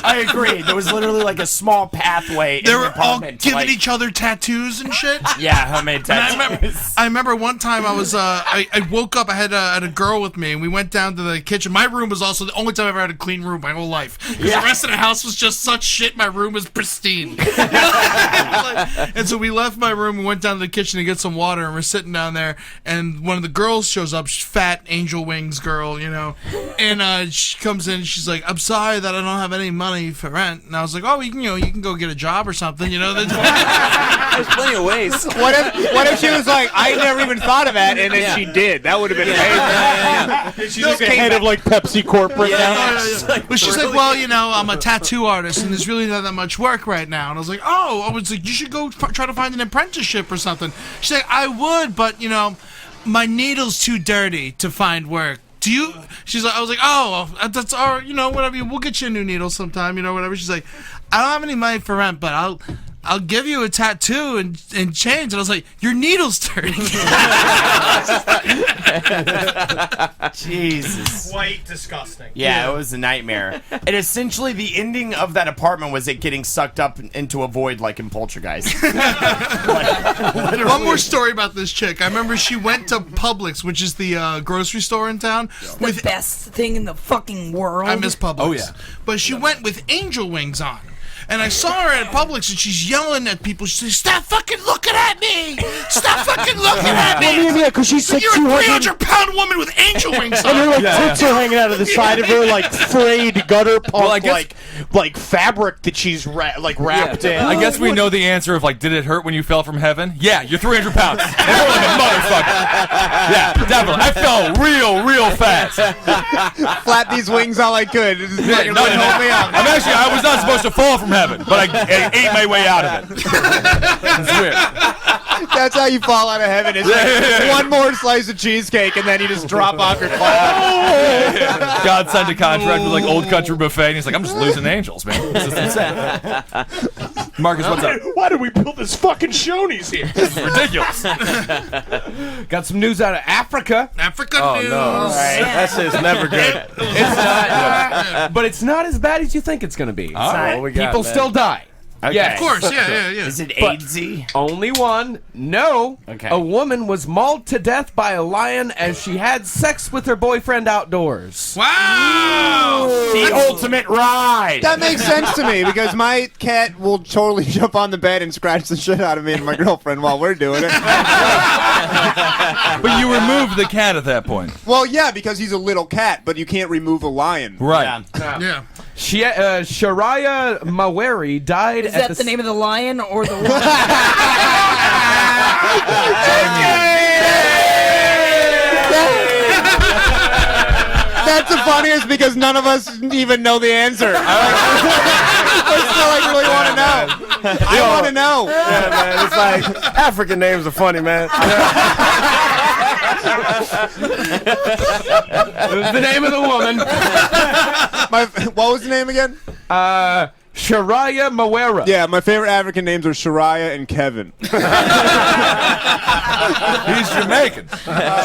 I agree. There was literally like a small pathway. They in were the all apartment, giving like, each other tattoos and shit. Yeah, homemade tattoos. I remember one time I was I woke up. I had a girl with me, and we went down to the kitchen. My room was also the only time I ever had a clean room my whole life. The rest of the house was just such shit. My room was pristine. And so we left my room and went down to the kitchen to get some water, and we're sitting down there, and one of the girls shows up, fat angel wings girl, you know, and she comes in and she's like, I'm sorry that I don't have any money for rent. And I was like, oh, you can go get a job or something, you know. There's plenty of ways. What if she was like, I never even thought of that, and then she did? That would have been amazing. She's like the head of like Pepsi corporate now. But she's like, well, you know, I'm a tattoo artist, and there's really not that much work right now. And I was like, oh, I was like, you should go try to find an apprenticeship or something. She's like, I would, but you know, my needle's too dirty to find work. Do you? She's like, I was like, oh, that's all right, you know, whatever. We'll get you a new needle sometime, you know, whatever. She's like, I don't have any money for rent, but I'll give you a tattoo and change. And I was like, your needle's dirty. Jesus. Quite disgusting. Yeah, it was a nightmare. And essentially, the ending of that apartment was it getting sucked up into a void like in Poltergeist. One more story about this chick. I remember she went to Publix, which is the grocery store in town. The best thing in the fucking world. I miss Publix. Oh, yeah. But she went with angel wings on. And I saw her at Publix, and she's yelling at people. She says, "Stop fucking looking at me! Stop fucking looking at me!" Yeah, because she's like You're a 200 300-pound woman with angel wings on. And her like tits are hanging out of the side of her like frayed gutter punk like fabric that she's wrapped in. I guess we know the answer of like, did it hurt when you fell from heaven? Yeah, you're 300 pounds. And you're like a motherfucker. Yeah, definitely. I fell real fast. Flap these wings all I could. It just fucking No, wouldn't hold me up. I was not supposed to fall from heaven, but I ate my way out of it. It's weird. That's how you fall out of heaven. It's like one more slice of cheesecake, and then you just drop off your cloud. God signed a contract with like Old Country Buffet, and he's like, I'm just losing angels, man. This is insane. Marcus, what's up? Why did we build this fucking Shoney's here? This is ridiculous. Got some news out of Africa. Africa news. No. That shit's never good. It's not, but it's not as bad as you think it's going to be. What we got, People man? still die. Okay. Yes. Of course, yeah. Is it But- AIDSy? Only one. No. Okay. A woman was mauled to death by a lion as she had sex with her boyfriend outdoors. Wow! The ultimate ride. That makes sense to me because my cat will totally jump on the bed and scratch the shit out of me and my girlfriend while we're doing it. But you removed the cat at that point. Well, yeah, because he's a little cat, but you can't remove a lion. Right. Yeah. Shariah Maweri died Is at that the name of the lion or the woman? That's the funniest because none of us even know the answer. I still really want to know. I want to know. Yeah, man. It's like African names are funny, man. It was the name of the woman. What was the name again? Shariah Mawera. Yeah, my favorite African names are Shariah and Kevin. He's Jamaican.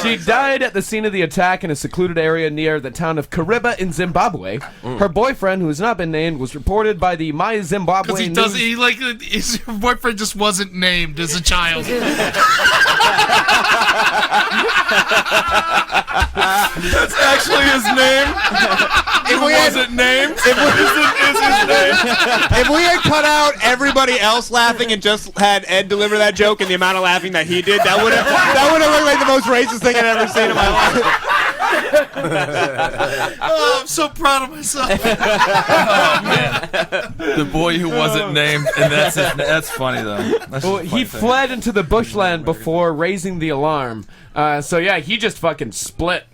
She died at the scene of the attack in a secluded area near the town of Kariba in Zimbabwe. Her boyfriend, who has not been named, was reported by the My Zimbabwe Because News. his boyfriend just wasn't named as a child. That's actually his name. If we wasn't named. Is his name. If we had cut out everybody else laughing and just had Ed deliver that joke and the amount of laughing that he did, that would have looked like the most racist thing I'd ever seen in my life. Oh, I'm so proud of myself. Oh, man. The boy who wasn't named, and that's funny though. That's Well, just a he funny thing. fled into the bushland before raising the alarm. So yeah, he just fucking split.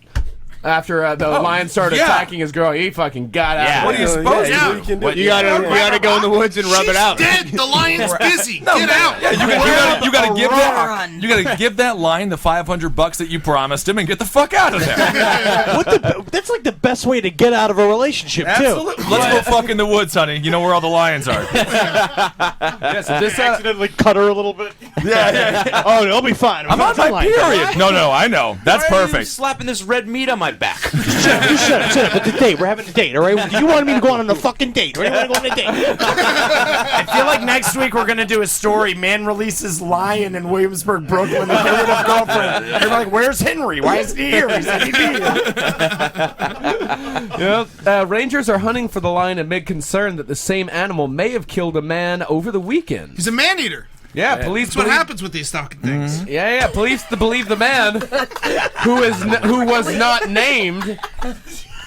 After the lion started attacking his girl, he fucking got out. What are you supposed to do? You gotta go in the woods and rub it out. Dead. The lion's busy. Get out. Yeah, you gotta give that lion the $500 that you promised him and get the fuck out of there. That's like the best way to get out of a relationship, too. Let's go fuck in the woods, honey. You know where all the lions are. So this accidentally cut her a little bit. Yeah. Oh, it'll be fine. I'm on my period. No, I know. That's Why are you perfect. slapping this red meat on my back. Shut up. But the date, we're having a date, all right? You wanted me to go on a fucking date, right? You want to go on a date? I feel like next week we're gonna do a story. Man releases lion in Williamsburg, Brooklyn. To get rid of girlfriend. They're like, "Where's Henry? Why isn't he here?" He said he'd be here. Rangers are hunting for the lion amid concern that the same animal may have killed a man over the weekend. He's a man-eater. Yeah, police. That's what happens with these fucking things. Yeah. Police believe the man who was not named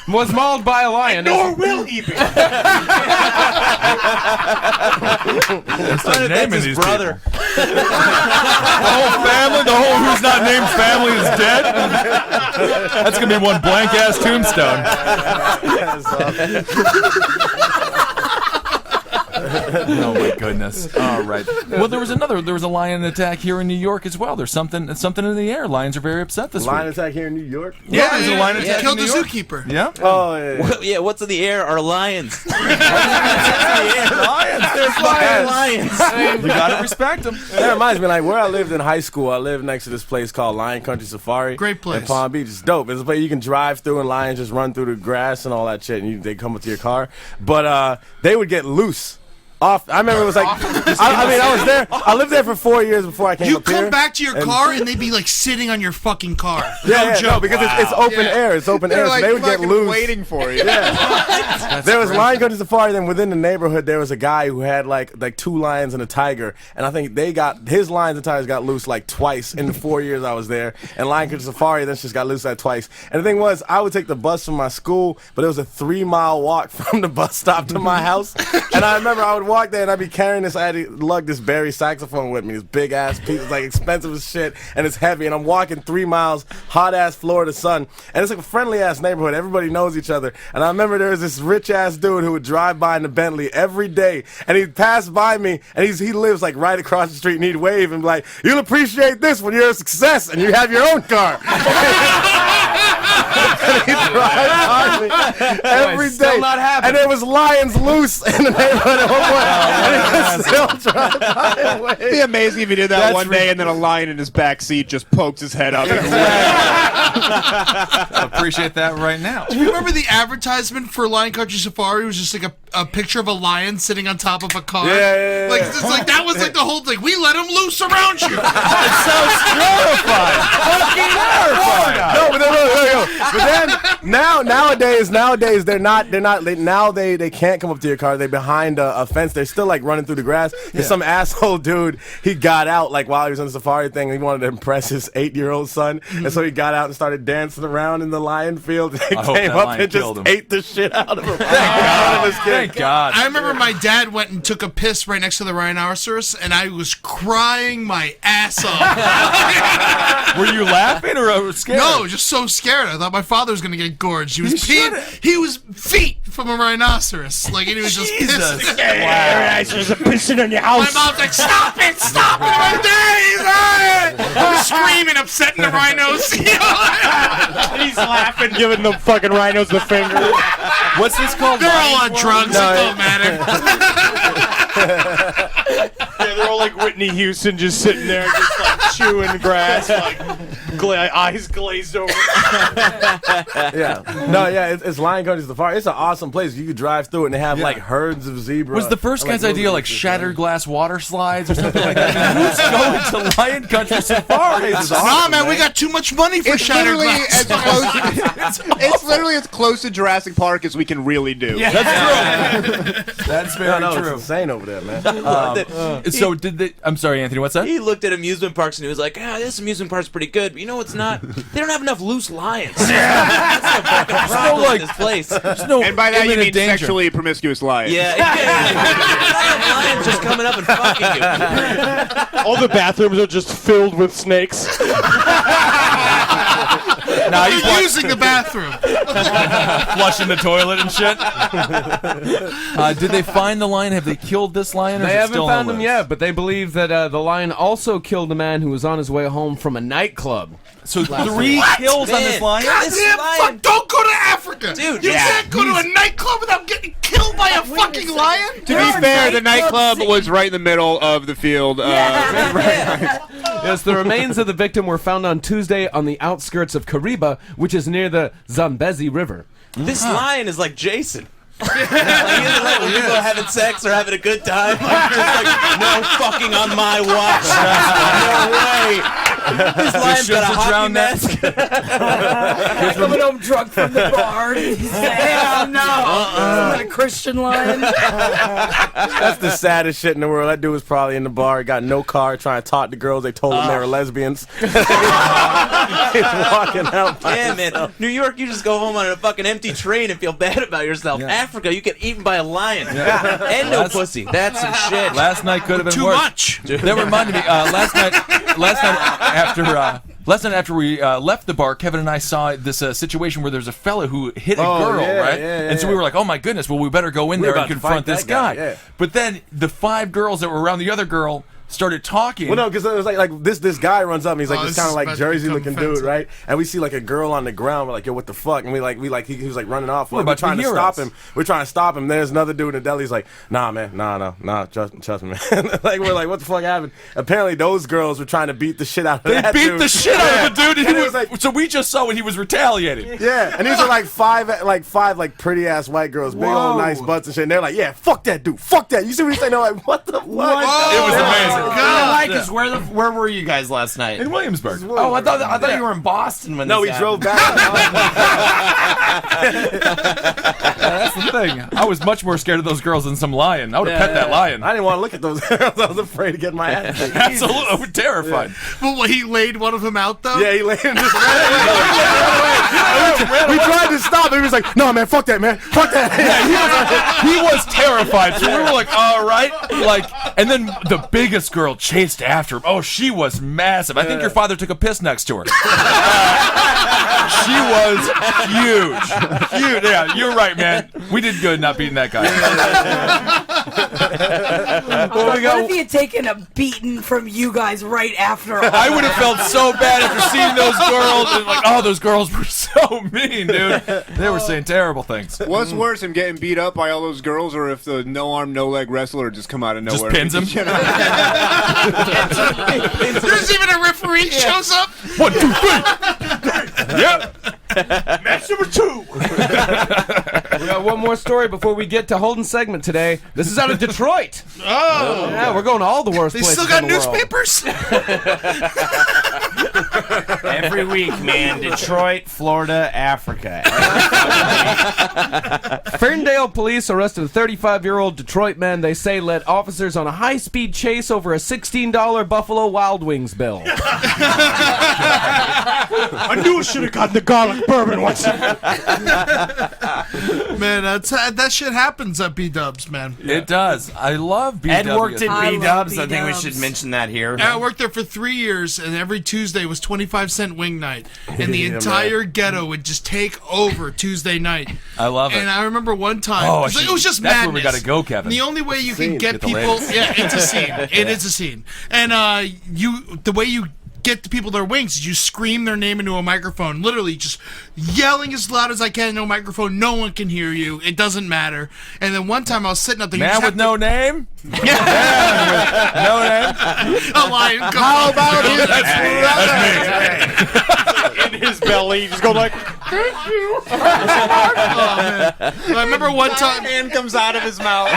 was mauled by a lion. Nor will he be. That's the name of these brother. The whole family, the whole who's not named family is dead. That's gonna be one blank ass tombstone. Oh my goodness! All right. Well, there was a lion attack here in New York as well. There's something in the air. Lions are very upset this Lion week. attack here in New York? Yeah, there's a lion attack. Killed in the New York. zookeeper. Yeah. Oh, yeah. Well, yeah, what's in the air are lions. Lions. They're fucking lions. You gotta respect them. That reminds me, like where I lived in high school, I lived next to this place called Lion Country Safari. Great place. In Palm Beach. It's dope. It's a place you can drive through and lions just run through the grass and all that shit, and they come up to your car. But they would get loose. I remember it was like, I was there. I lived there for 4 years before I came You up here. come back to your car and they'd be like sitting on your fucking car. No joke. because it's open air. It's open air, so they would get loose. waiting for you. Yeah. There was Lion Country Safari. Then within the neighborhood, there was a guy who had like 2 lions and a tiger, and I think his lions and tigers got loose like twice in the 4 years I was there. And Lion Country Safari then just got loose like twice. And the thing was, I would take the bus from my school, but it was a 3-mile walk from the bus stop to my house. And I remember I would walk there and I'd be carrying this. I had to lug this Barry saxophone with me. This big ass piece. It's like expensive as shit, and it's heavy. And I'm walking 3 miles, hot ass Florida sun, and it's like a friendly ass neighborhood. Everybody knows each other. And I remember there was this rich ass dude who would drive by in the Bentley every day, and he'd pass by me, and he lives like right across the street, and he'd wave and be like, "You'll appreciate this when you're a success and you have your own car." And he'd drive by me every day. Still not happening. And there was lions loose in the neighborhood at one point. And he could still drive by away. It'd be amazing if he did that That's one day and then a lion in his back seat just pokes his head up. I appreciate that right now. Do you remember the advertisement for Lion Country Safari? It was just like a picture of a lion sitting on top of a car. Yeah. Like it's like that was like the whole thing. We let him loose around you. It sounds terrifying. Fucking terrifying. No, but then nowadays they're not now they can't come up to your car. They're behind a fence. They're still like running through the grass. There's some asshole dude, he got out like while he was on the safari thing. He wanted to impress his 8-year-old son, and so he got out and started dancing around in the lion field. He came up and just ate the shit out of him. Thank God. I remember my dad went and took a piss right next to the rhinoceros, and I was crying my ass off. Were you laughing or scared? No, just so scared. I thought my father was gonna get gorged. He was peeing. He was feet from a rhinoceros. Like, and he was just pissing. Rhinoceros are pissing on your house. My mom's like, "Stop it! Stop it! My daddy's screaming, upsetting the rhinos." He's laughing, giving the fucking rhinos the finger. What's this called? They're all on drugs. It don't matter. Yeah, they're all like Whitney Houston, just sitting there, just like chewing grass, like eyes glazed over. It's Lion Country Safari. It's an awesome place. You could drive through it, and they have like herds of zebras. Was the first guy's idea like shattered glass water slides or something like that? I mean, who's going to Lion Country Safari? Nah, man, we got too much money for shattered glass. It's literally as close to Jurassic Park as we can really do. Yeah. That's true. That's very true. true. It's insane over there, man. So did they? I'm sorry, Anthony. What's that? He looked at amusement parks and he was like, this amusement park's pretty good, but you know what's not? They don't have enough loose lions. That's the fucking problem with this place. And by that you mean sexually promiscuous lions. Yeah. Lions just coming up and fucking you. All the bathrooms are just filled with snakes. Nah, he's They're using the bathroom. flushing the toilet and shit. Did they find the lion? Have they killed this lion? Or They is it haven't still found on him the yet, but they believe that the lion also killed a man who was on his way home from a nightclub. So 3 kills on this lion? Goddamn, fuck, don't go to Africa. Dude, you yeah. can't go to a nightclub without getting killed by a fucking lion. To be fair, the nightclub was right in the middle of the field. Yes, the remains of the victim were found on Tuesday on the outskirts of Kariba, which is near the Zambezi River. This lion is like Jason. Like, he doesn't like when people are having sex or having a good time. Like, just like, no fucking on my watch. No way. This lion's got a hockey mask. Coming home drunk from the bar. He's like, hell no. Isn't that a Christian lion? That's the saddest shit in the world. That dude was probably in the bar, got no car, trying to talk to girls. They told him they were lesbians. He's walking out by Yeah, himself. man. New York, you just go home on a fucking empty train and feel bad about yourself. Africa, you get eaten by a lion. And no pussy. That's some shit. Last night could have been Too worse. much. That reminded me. Last night after we left the bar, Kevin and I saw this situation where there's a fella who hit a girl, right? And so we were like, "Oh my goodness! Well, we better go in there and about to confront fight this that guy, guy." yeah. But then the 5 girls that were around the other girl started talking. Well, no, because it was like this guy runs up and he's like Oh, this this kind is of like about to Jersey become looking offensive. dude, right? And we see like a girl on the ground. We're like, yo, what the fuck? And he was like running off. We're Like, about to trying be to stop heroes. him. We're trying to stop him. There's another dude in the deli. He's like, nah, man, nah, trust me, man. Like we're like, what the fuck happened? Apparently, those girls were trying to beat the shit out of They that beat dude. the shit out of the dude, and And he it was was like, so we just saw when he was retaliating. yeah, and these are like five pretty ass white girls, big old nice butts and shit. And they're like, yeah, fuck that dude, fuck that. You see what he's saying? They're like, what the fuck? It was amazing. God. Like, where were you guys last night? In Williamsburg. Oh, I thought you were in Boston when No, this we happened. drove back. That's the thing. I was much more scared of those girls than some lion. I would have pet that lion. I didn't want to look at those girls. I was afraid to get my ass kicked. Absolutely, I was terrified. But what, he laid one of them out though. Yeah, he landed and just ran away. We tried to stop him. He was like, no, man, fuck that, man. Fuck that. He was terrified. So we were like, all right. Like, and then the biggest girl chased after him. Oh, she was massive. I think your father took a piss next to her. She was huge. Huge. Yeah, you're right, man. We did good not beating that guy. What if he had taken a beating from you guys right after? I would have felt so bad after seeing those girls. And like, oh, those girls were so mean, dude. They were saying terrible things. What's worse, him getting beat up by all those girls, or if the no arm, no leg wrestler just come out of nowhere? Just pins him. There's even a referee shows up. 1, 2, 3. Yep. Match number 2. We got one more story before we get to Holden's segment today. This is out of Detroit. Oh, Yeah, we're going to all the worst they places still got in the world. newspapers. Every week, man. Detroit, Florida, Africa. Ferndale police arrested a 35-year-old Detroit man they say led officers on a high-speed chase over a $16 Buffalo Wild Wings bill. I knew I should have gotten the garlic bourbon once. Man, that shit happens at B-Dubs, man. It does. I love BW. Ed worked at I love B-Dubs. I think we B-Dubs. should mention that here. I worked there for 3 years, and every Tuesday was 25-cent wing night, and the entire ghetto would just take over Tuesday night. I love it. And I remember one time, Oh, 'cause it was just that's madness. where we gotta go, Kevin. And the only way you can get Get the people, ladies. yeah, it's a scene. It is a scene. And the way you get the people their wings is you scream their name into a microphone, literally just yelling as loud as I can into a microphone. No one can hear you. It doesn't matter. And then one time I was sitting up there. Man with no name? Yeah. No name? A lion. How about you? That's In his belly, just go like, thank you. Oh, man. I remember one time. Hand comes out of his mouth.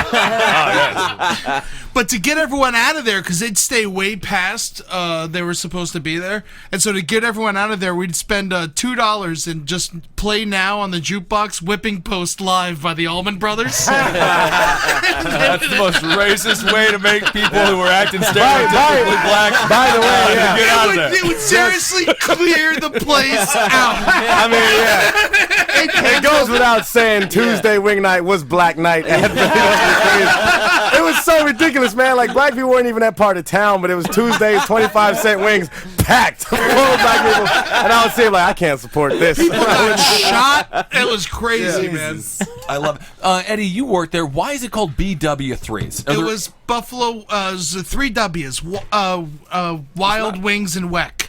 But to get everyone out of there, because they'd stay way past they were supposed to be there, and so to get everyone out of there, we'd spend $2 and just play now on the jukebox "Whipping Post" live by the Allman Brothers. That's the most racist way to make people who are acting stereotypically black. By the way, yeah. get out of there. It would seriously clear the place out. I mean, yeah. It goes without saying Tuesday wing night was black night at B-Dubs. It was so ridiculous ridiculous, man. Like, black people weren't even that part of town, but it was Tuesdays, 25-cent wings, packed full of black people. And I would see, like, I can't support this. People got shot. It was crazy, man. I love it. Eddie, you worked there. Why is it called BW3s? It was Buffalo, three W's, Wild Wings and Weck.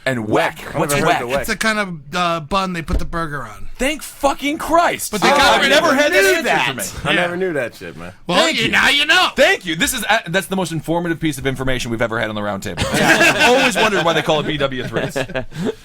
And Weck. What's Weck? It's the kind of bun they put the burger on. Thank fucking Christ! But they got I've never had knew that answer for me. I never knew that shit, man. Well, now you know. Thank you. That's the most informative piece of information we've ever had on the round table. I've always wondered why they call it BW3s.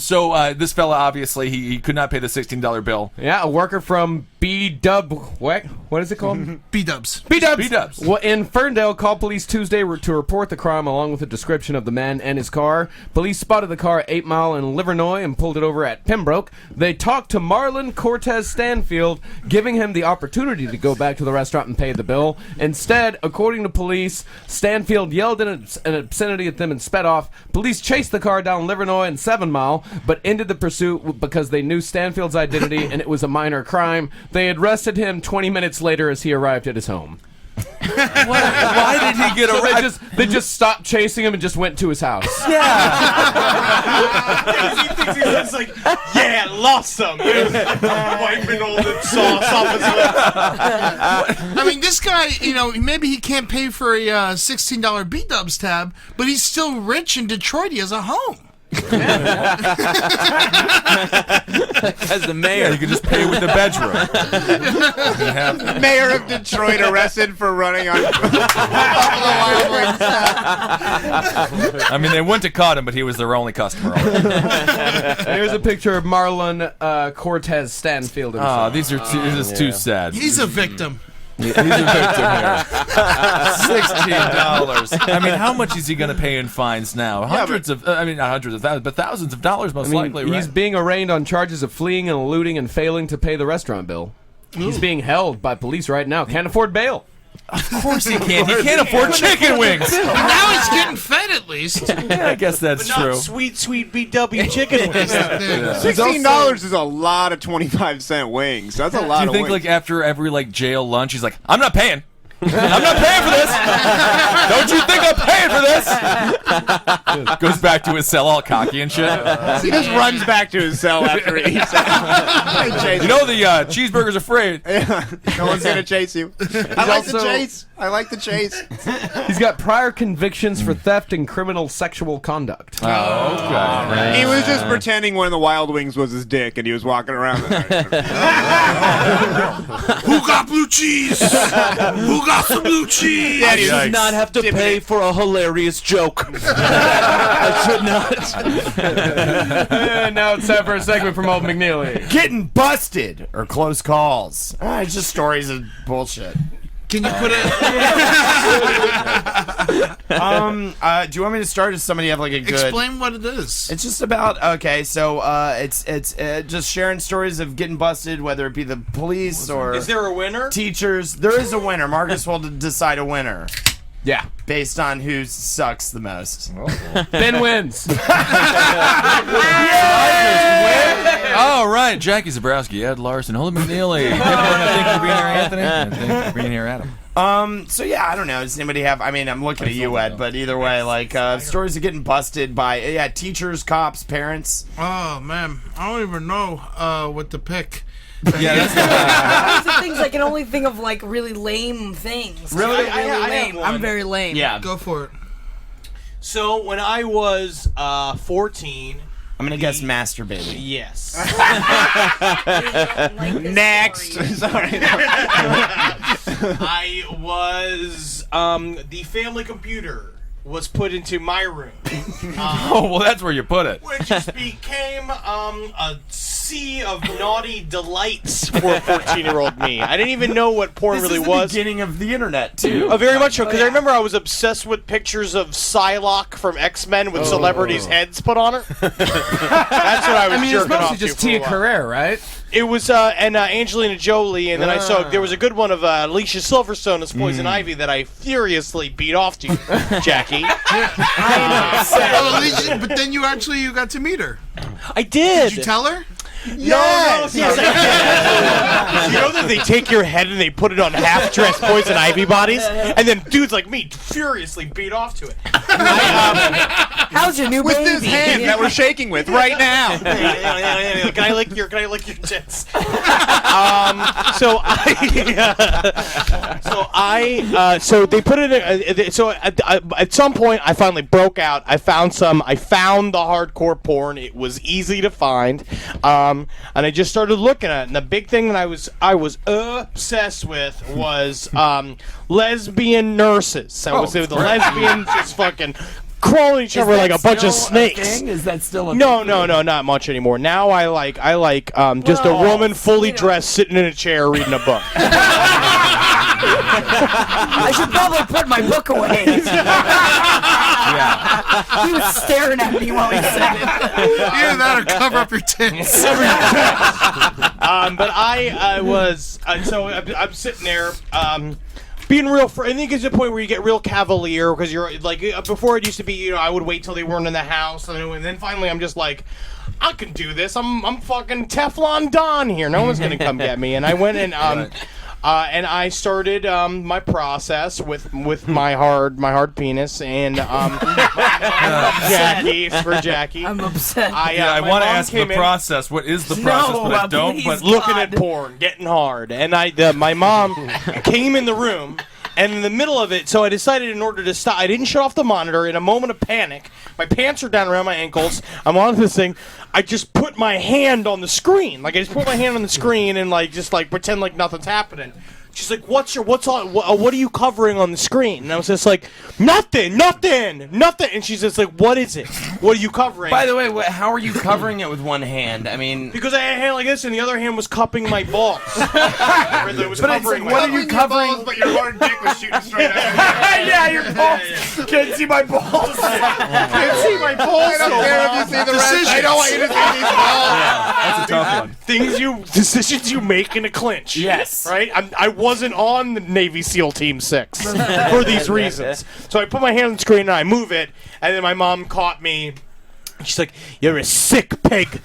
So this fella, obviously, he could not pay the $16 bill. Yeah, a worker from B-Dub. What is it called? B-Dubs. B-Dubs. Well, in Ferndale, called police Tuesday to report the crime along with a description of the man and his car. Police spotted the car at 8 Mile in Livernois and pulled it over at Pembroke. They talked to Marlon Cortez Stanfield, giving him the opportunity to go back to the restaurant and pay the bill. Instead, according to police, Stanfield yelled an obscenity at them and sped off. Police chased the car down Livernois and 7 Mile, but ended the pursuit because they knew Stanfield's identity and it was a minor crime. They arrested him 20 minutes later as he arrived at his home. Why did he get arrested? They just stopped chasing him and just went to his house. He thinks he's just like, yeah, lost some. Wiping all the sauce off his lips. I mean, this guy, maybe he can't pay for a $16 B-Dubs tab, but he's still rich in Detroit. He has a home. As the mayor, you can just pay with the bedroom. Mayor of Detroit arrested for running on I mean, they wouldn't have caught him, but he was their only customer. Here's a picture of Marlon Cortez Stanfield himself. These are too sad. He's a victim. He's a victim here. $16. I mean, how much is he going to pay in fines now? Not hundreds of thousands, but thousands of dollars most likely, right? He's being arraigned on charges of fleeing and eluding and failing to pay the restaurant bill. He's being held by police right now. Can't afford bail. Of course he can't. He can't afford chicken wings. Now he's getting fed at least. Yeah, I guess that's but true. Not sweet BW chicken wings. Yeah. $16 is a lot of 25-cent wings. That's a lot of Do you think wings. like after every jail lunch, he's like, I'm not paying. I'm not paying for this. Don't you think I'm paying for this? Goes back to his cell all cocky and shit. He just runs back to his cell after he eats. You know the cheeseburger's afraid. Yeah. No one's gonna chase you. I like the chase. He's got prior convictions for theft and criminal sexual conduct. Oh, okay. He was just pretending one of the Wild Wings was his dick, and he was walking around. Who got blue cheese? Who got some blue cheese? I should not have to pay for a hilarious joke. I should not. And now it's time for a segment from Holden McNeely. Getting busted or close calls. It's just stories of bullshit. Can you put it? Do you want me to start? Does somebody have a good? Explain what it is. It's just about it's just sharing stories of getting busted, whether it be the police or Is there a winner? teachers. There is a winner. Marcus will decide a winner. Yeah. Based on who sucks the most. Ben wins. All right, Jackie Zebrowski, Ed Larson, Holden McNeely. Thank you for being here, Anthony. And thank you for being here, Adam. So yeah, I don't know. Does anybody have? I mean, I'm looking at you, Ed, but either way, stories of getting busted by teachers, cops, parents. Oh man, I don't even know what to pick. Yeah, that's Those are things I can only think of really lame things. Really? Really I lame. have one. I'm very lame. Yeah, Go for it. So when I was 14, I'm gonna guess masturbating. yes. Next. Sorry. I was the family computer was put into my room. oh, well, that's where you put it. Which just became a sea of naughty delights for a 14-year-old me. I didn't even know what porn This really is the was. beginning of the internet too. Very much so, because I remember I was obsessed with pictures of Psylocke from X-Men with celebrities' heads put on her. That's what I was I mean, it's jerking mostly off just to for a Tia while. Carrere, right? It was and Angelina Jolie, and then I saw there was a good one of Alicia Silverstone as Poison Ivy that I furiously beat off to, Jackie. But then you got to meet her. I did. Did you tell her? Yes. Yes, I did. You know if they take your head and they put it on half-dressed poison ivy bodies, and then dudes like me furiously beat off to it. How's your new with baby? this hand that we're shaking with right now. Can I lick your tits? So they put it in. So at some point, I finally broke out. I found the hardcore porn. It was easy to find, and I just started looking at it. And the big thing that I was obsessed with was lesbian nurses. I was the lesbians just fucking crawling each other like a bunch of snakes. Is that still a No, not much anymore. Now I like just a woman fully dressed sitting in a chair reading a book. I should probably put my book away. Yeah. He was staring at me while he said it. Either that or cover up your tits. But I was so I'm sitting there. Being real, I think it's a point where you get real cavalier because you're like before it used to be, I would wait till they weren't in the house, and then finally I'm just like, I can do this. I'm fucking Teflon Don here. No one's gonna come get me. And I went and I started my process with my hard penis and Jackie for Jackie. I'm upset. I want to ask the process. What is the process? But I don't. But looking at porn, getting hard, and my mom came in the room. And in the middle of it, so I decided in order to stop, I didn't shut off the monitor. In a moment of panic, my pants are down around my ankles. I'm on this thing. I just put my hand on the screen. I just put my hand on the screen and pretend like nothing's happening. She's like, what are you covering on the screen? And I was just like, nothing. And she's just like, what is it? What are you covering? By the way, how are you covering it with one hand? I mean, because I had a hand like this and the other hand was cupping my balls. It was covering what are you covering? Balls, but your hard dick was shooting straight out. Yeah, your balls. Can't see my balls. Can't see my balls. I don't care if you see the rest. I don't want you to see these balls. Yeah, that's a tough one. Decisions you make in a clinch. Yes. Right? I wasn't on the Navy SEAL Team 6 for these reasons. So I put my hand on the screen and I move it, and then my mom caught me. She's like, "You're a sick pig,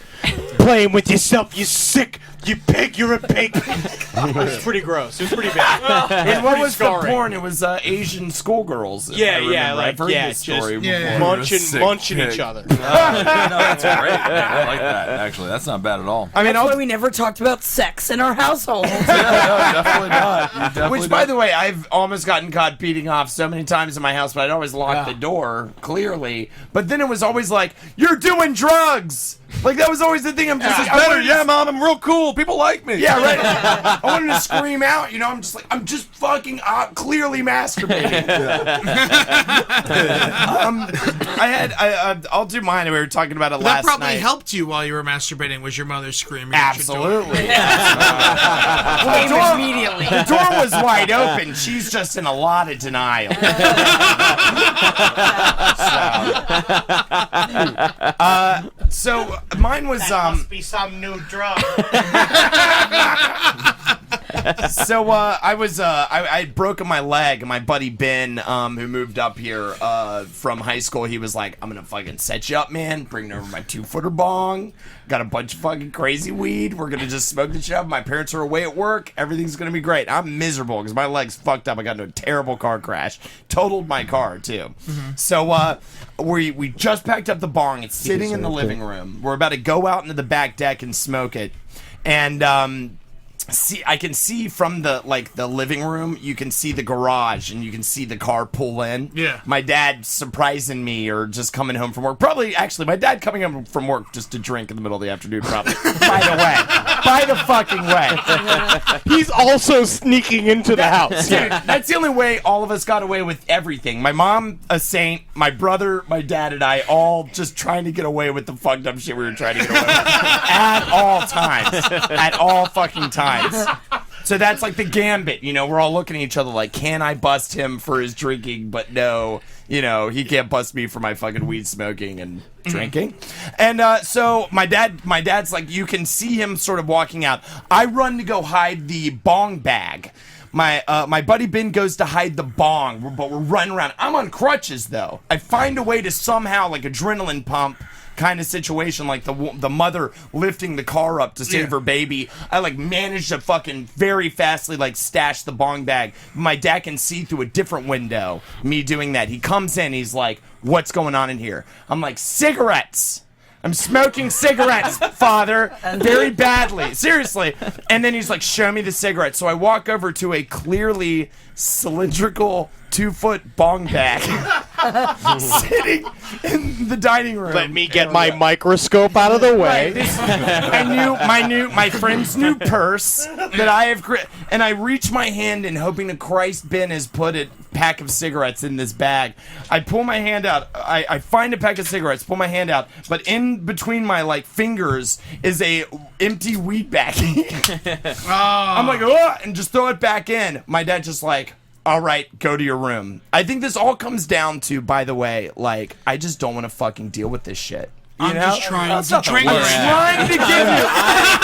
playing with yourself. You sick, you pig. You're a pig." It was pretty gross. It was pretty bad. And what was the porn? It was Asian schoolgirls. I've heard this story before. munching each other. No, that's great. I like that. Actually, that's not bad at all. I mean, that's why we never talked about sex in our household. Definitely not. Which, by the way, I've almost gotten caught beating off so many times in my house, but I'd always lock the door, clearly. But then it was always like, you're doing drugs! Like, that was always the thing. I'm just like, better. Yeah, Mom, I'm real cool. People like me. Yeah, right. I wanted to scream out, I'm just like, I'm just fucking clearly masturbating. I'll do mine. We were talking about it last night. That probably helped you while you were masturbating, was your mother screaming. Absolutely. Immediately. The door was wide open. She's just in a lot of denial. So mine was must be some new drug. So I had broken my leg, and my buddy Ben, who moved up here from high school, he was like, "I'm gonna fucking set you up, man. Bring over my 2-footer bong. Got a bunch of fucking crazy weed. We're gonna just smoke the shit up. My parents are away at work. Everything's gonna be great." I'm miserable because my leg's fucked up. I got into a terrible car crash. Totaled my car too. Mm-hmm. So we just packed up the bong. It's sitting in the living room. We're about to go out into the back deck and smoke it, and I can see from the living room, you can see the garage and you can see the car pull in. Yeah. My dad surprising me or just coming home from work. Probably, actually, my dad coming home from work just to drink in the middle of the afternoon, probably. By the fucking way. He's also sneaking into the house. Dude, that's the only way all of us got away with everything. My mom, a saint, my brother, my dad, and I all just trying to get away with the fucked up shit we were trying to get away with. At all times. At all fucking times. So that's like the gambit, we're all looking at each other like, can I bust him for his drinking? But no, he can't bust me for my fucking weed smoking and drinking. And so my dad's like, you can see him sort of walking out. I run to go hide the bong bag. My buddy Ben goes to hide the bong, but we're running around. I'm on crutches though. I find a way to somehow, like adrenaline pump, kind of situation, like the mother lifting the car up to save her baby. I like managed to fucking very fastly like stash the bong bag. My dad can see through a different window me doing that. He comes in, he's like, "What's going on in here?" I'm like, "Cigarettes. I'm smoking cigarettes, Father, very badly. Seriously." And then he's like, "Show me the cigarettes." So I walk over to a clearly cylindrical 2-foot bong bag sitting in the dining room. Let me get my microscope out of the way. Right, my friend's new purse that I have, and I reach my hand in hoping to Christ Ben has put a pack of cigarettes in this bag. I pull my hand out. I find a pack of cigarettes. Pull my hand out, but in between my like fingers is a empty weed bag. I'm like, "Oh," and just throw it back in. My dad just like, "All right, go to your room." I think this all comes down to, by the way, like, I just don't want to fucking deal with this shit. You know? Just trying to drink. I'm trying to give you.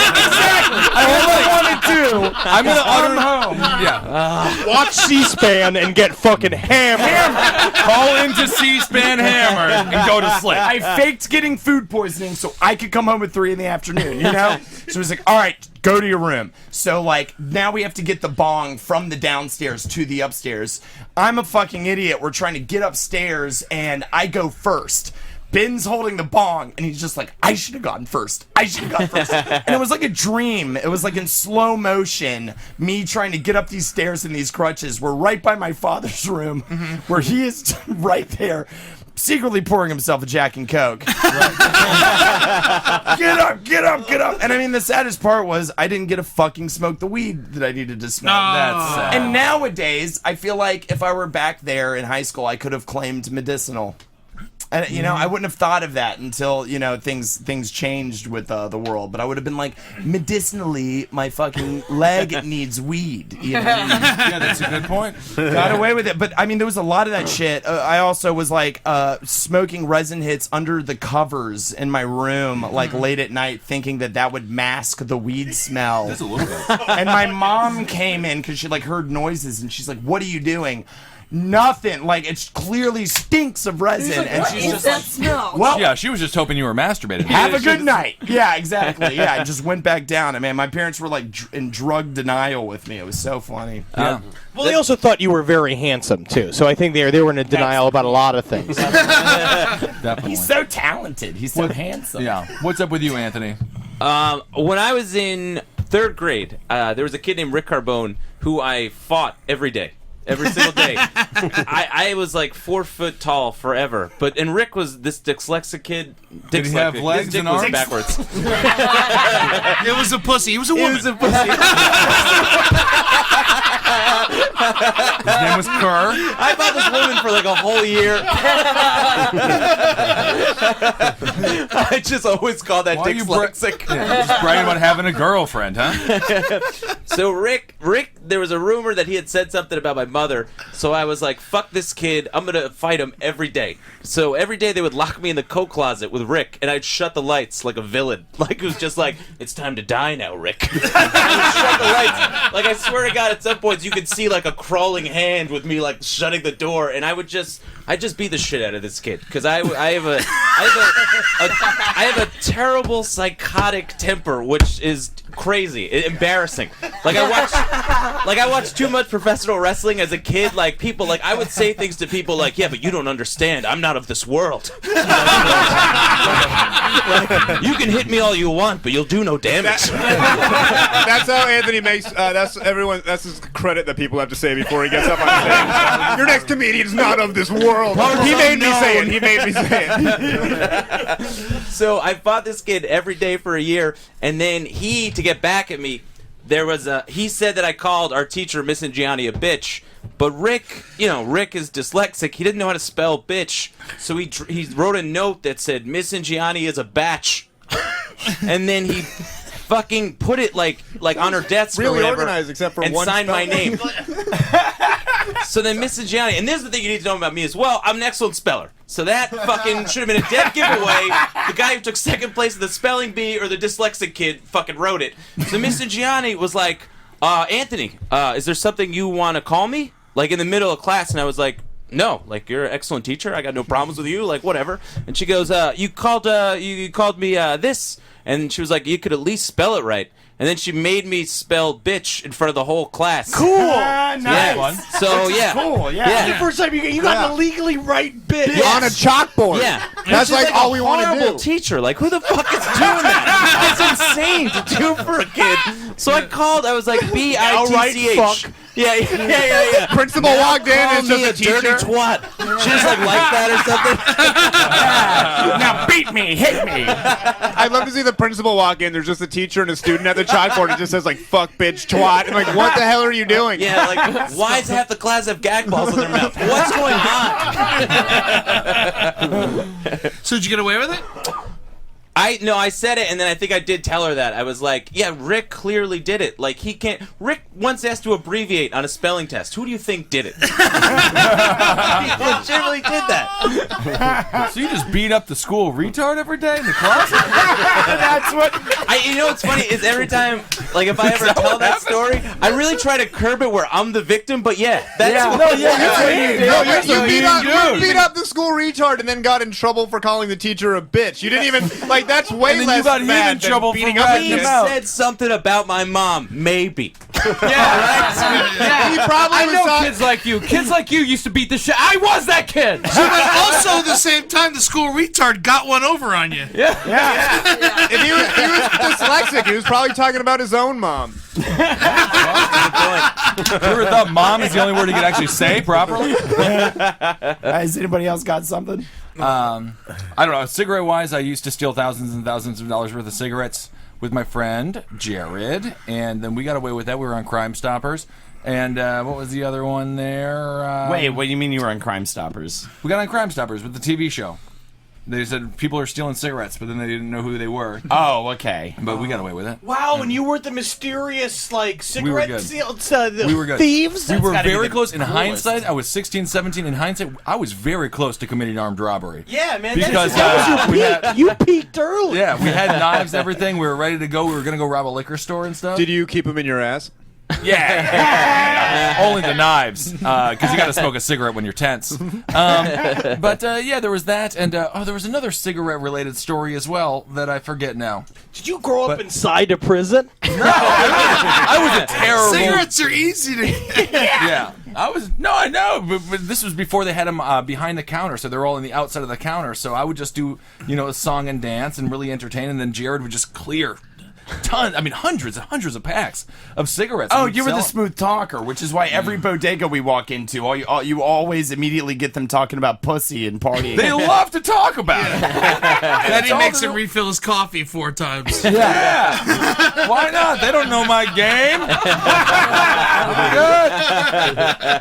Exactly. All I want to do. I'm gonna come home. Yeah. Watch C-SPAN and get fucking hammered. Call into C-SPAN hammered and go to sleep. I faked getting food poisoning so I could come home at 3 PM, you know? So he's like, "All right, go to your room." So, like, now we have to get the bong from the downstairs to the upstairs. I'm a fucking idiot. We're trying to get upstairs, and I go first. Ben's holding the bong, and he's just like, "I should have gone first. I should have gone first." And it was like a dream. It was like in slow motion, me trying to get up these stairs in these crutches. We're right by my father's room, where he is right there, secretly pouring himself a Jack and Coke. Get up, get up, get up. And I mean, the saddest part was I didn't get to fucking smoke the weed that I needed to smoke. That's sad. And nowadays, I feel like if I were back there in high school, I could have claimed medicinal. And, you know, I wouldn't have thought of that until, you know, things changed with the world. But I would have been like, medicinally, my fucking leg needs weed. You know? Yeah, that's a good point. Got away with it. But, I mean, there was a lot of that shit. I also was, like, smoking resin hits under the covers in my room, like, late at night, thinking that would mask the weed smell. Just a little bit. And my mom came in because she, like, heard noises, and she's like, "What are you doing?" Nothing. Like, it clearly stinks of resin. Like, and what she's is just that like, smell? "Well, Yeah, she was just hoping you were masturbating. have a good night." Yeah, exactly. Yeah, I just went back down. I mean, my parents were like in drug denial with me. It was so funny. Yeah. Well, they also thought you were very handsome too, so I think they were in a denial about a lot of things. Definitely. He's so talented. He's so handsome. Yeah. What's up with you, Anthony? When I was in 3rd grade, there was a kid named Rick Carbone who I fought every day. Every single day. I was like 4 foot tall forever. And Rick was this dyslexic kid. Did he have legs His dick and was arms? backwards. It was a pussy. He was a woman. He was a pussy. His name was Kerr. I fought this woman for like a whole year. I just always call that Why are you dyslexic. Just bragging about having a girlfriend, huh? So Rick, there was a rumor that he had said something about my mother. So I was like, "Fuck this kid! I'm gonna fight him every day." So every day they would lock me in the coat closet with Rick, and I'd shut the lights like a villain. Like it was just like, "It's time to die now, Rick." I would shut the lights. Like I swear to God, at some points you could see like a crawling hand with me like shutting the door, and I'd just beat the shit out of this kid because I have a terrible psychotic temper, which is crazy, embarrassing. Like I watched too much professional wrestling as a kid. Like people, like I would say things to people like, "Yeah, but you don't understand. I'm not of this world." Like, you can hit me all you want, but you'll do no damage. That's how Anthony makes. That's his credit that people have to say before he gets up on stage. Your next comedian's not of this world. He made me say it. He made me say it. So I fought this kid every day for a year, and then to get back at me, he said that I called our teacher, Miss Ingiani, a bitch. But Rick is dyslexic. He didn't know how to spell bitch, so he wrote a note that said Miss Ingiani is a batch, and then he fucking put it like on her desk Really or whatever, organized, except for and one signed my spelling. name. So then Miss Ingiani, and this is the thing you need to know about me as well, I'm an excellent speller. So that fucking should have been a dead giveaway. The guy who took 2nd place in the spelling bee or the dyslexic kid fucking wrote it. So Miss Ingiani was like, "Anthony, is there something you want to call me?" Like in the middle of class, and I was like, no, like, you're an excellent teacher. I got no problems with you, like, whatever. And she goes, you called me this. And she was like, you could at least spell it right. And then she made me spell bitch in front of the whole class. Cool. Yeah. Nice. So, Which is yeah. cool, yeah. The first time you got to legally write bitch. Yes. On a chalkboard. Yeah. That's She's like all we want to horrible do. teacher. Like, who the fuck is doing that? It's insane to do for a kid. So I called. I was like, B-I-T-C-H. Fuck. Yeah. Principal walked in and Call me just a dirty twat. She was like that or something. Now beat me, hit me. I'd love to see the principal walk in. There's just a teacher and a student at the chalkboard. It just says like "fuck, bitch, twat." And like, what the hell are you doing? Yeah, like, why does half the class have gag balls in their mouth? What's going on? So did you get away with it? I said it, and then I think I did tell her that. I was like, yeah, Rick clearly did it. Like, he can't... Rick once asked to abbreviate on a spelling test. Who do you think did it? He legitimately did that. So you just beat up the school retard every day in the class? That's what... You know what's funny is every time, like, if I ever tell that story, I really try to curb it where I'm the victim, but yeah. That's what you beat up the school retard and then got in trouble for calling the teacher a bitch. You didn't even... Like, that's way And then less you got him bad in than trouble for beating up ratting a kid. him out. Said something about my mom, maybe. He probably I was know not- kids like you. Kids like you used to beat the shit. I was that kid. But also, at the same time, the school retard got one over on you. Yeah. If he was dyslexic, he was probably talking about his own mom. You ever thought mom is the only word he could actually say properly? Has anybody else got something? I don't know. Cigarette-wise, I used to steal thousands and thousands of dollars worth of cigarettes with my friend Jared, and then we got away with that. We were on Crime Stoppers. And what was the other one there? Wait, what do you mean you were on Crime Stoppers? We got on Crime Stoppers with the TV show. They said people are stealing cigarettes, but then they didn't know who they were. Oh, okay. But we got away with it. Wow, and you were the mysterious, like, cigarette good. we were good. thieves? We were gotta be very the close. In coolest. hindsight, I was 16, 17. In hindsight, I was very close to committing armed robbery. Yeah, man. Because You peaked early. yeah, we had knives and everything. We were ready to go. We were going to go rob a liquor store and stuff. Did you keep him in your ass? Yeah. Only the knives, because you got to smoke a cigarette when you're tense. But yeah, there was that, and there was another cigarette-related story as well that I forget now. Did you grow up inside a prison? I was a terrible. Cigarettes are easy to get. Yeah, I was. No, I know, but this was before they had them behind the counter, so they're all on the outside of the counter. So I would just do, a song and dance and really entertain, and then Jared would just clear. Hundreds and hundreds of packs of cigarettes. Oh, you were the smooth talker, which is why every bodega we walk into, you always immediately get them talking about pussy and partying. They love to talk about it. And then he makes him refill his coffee 4 times. Yeah. Why not? They don't know my game. Good.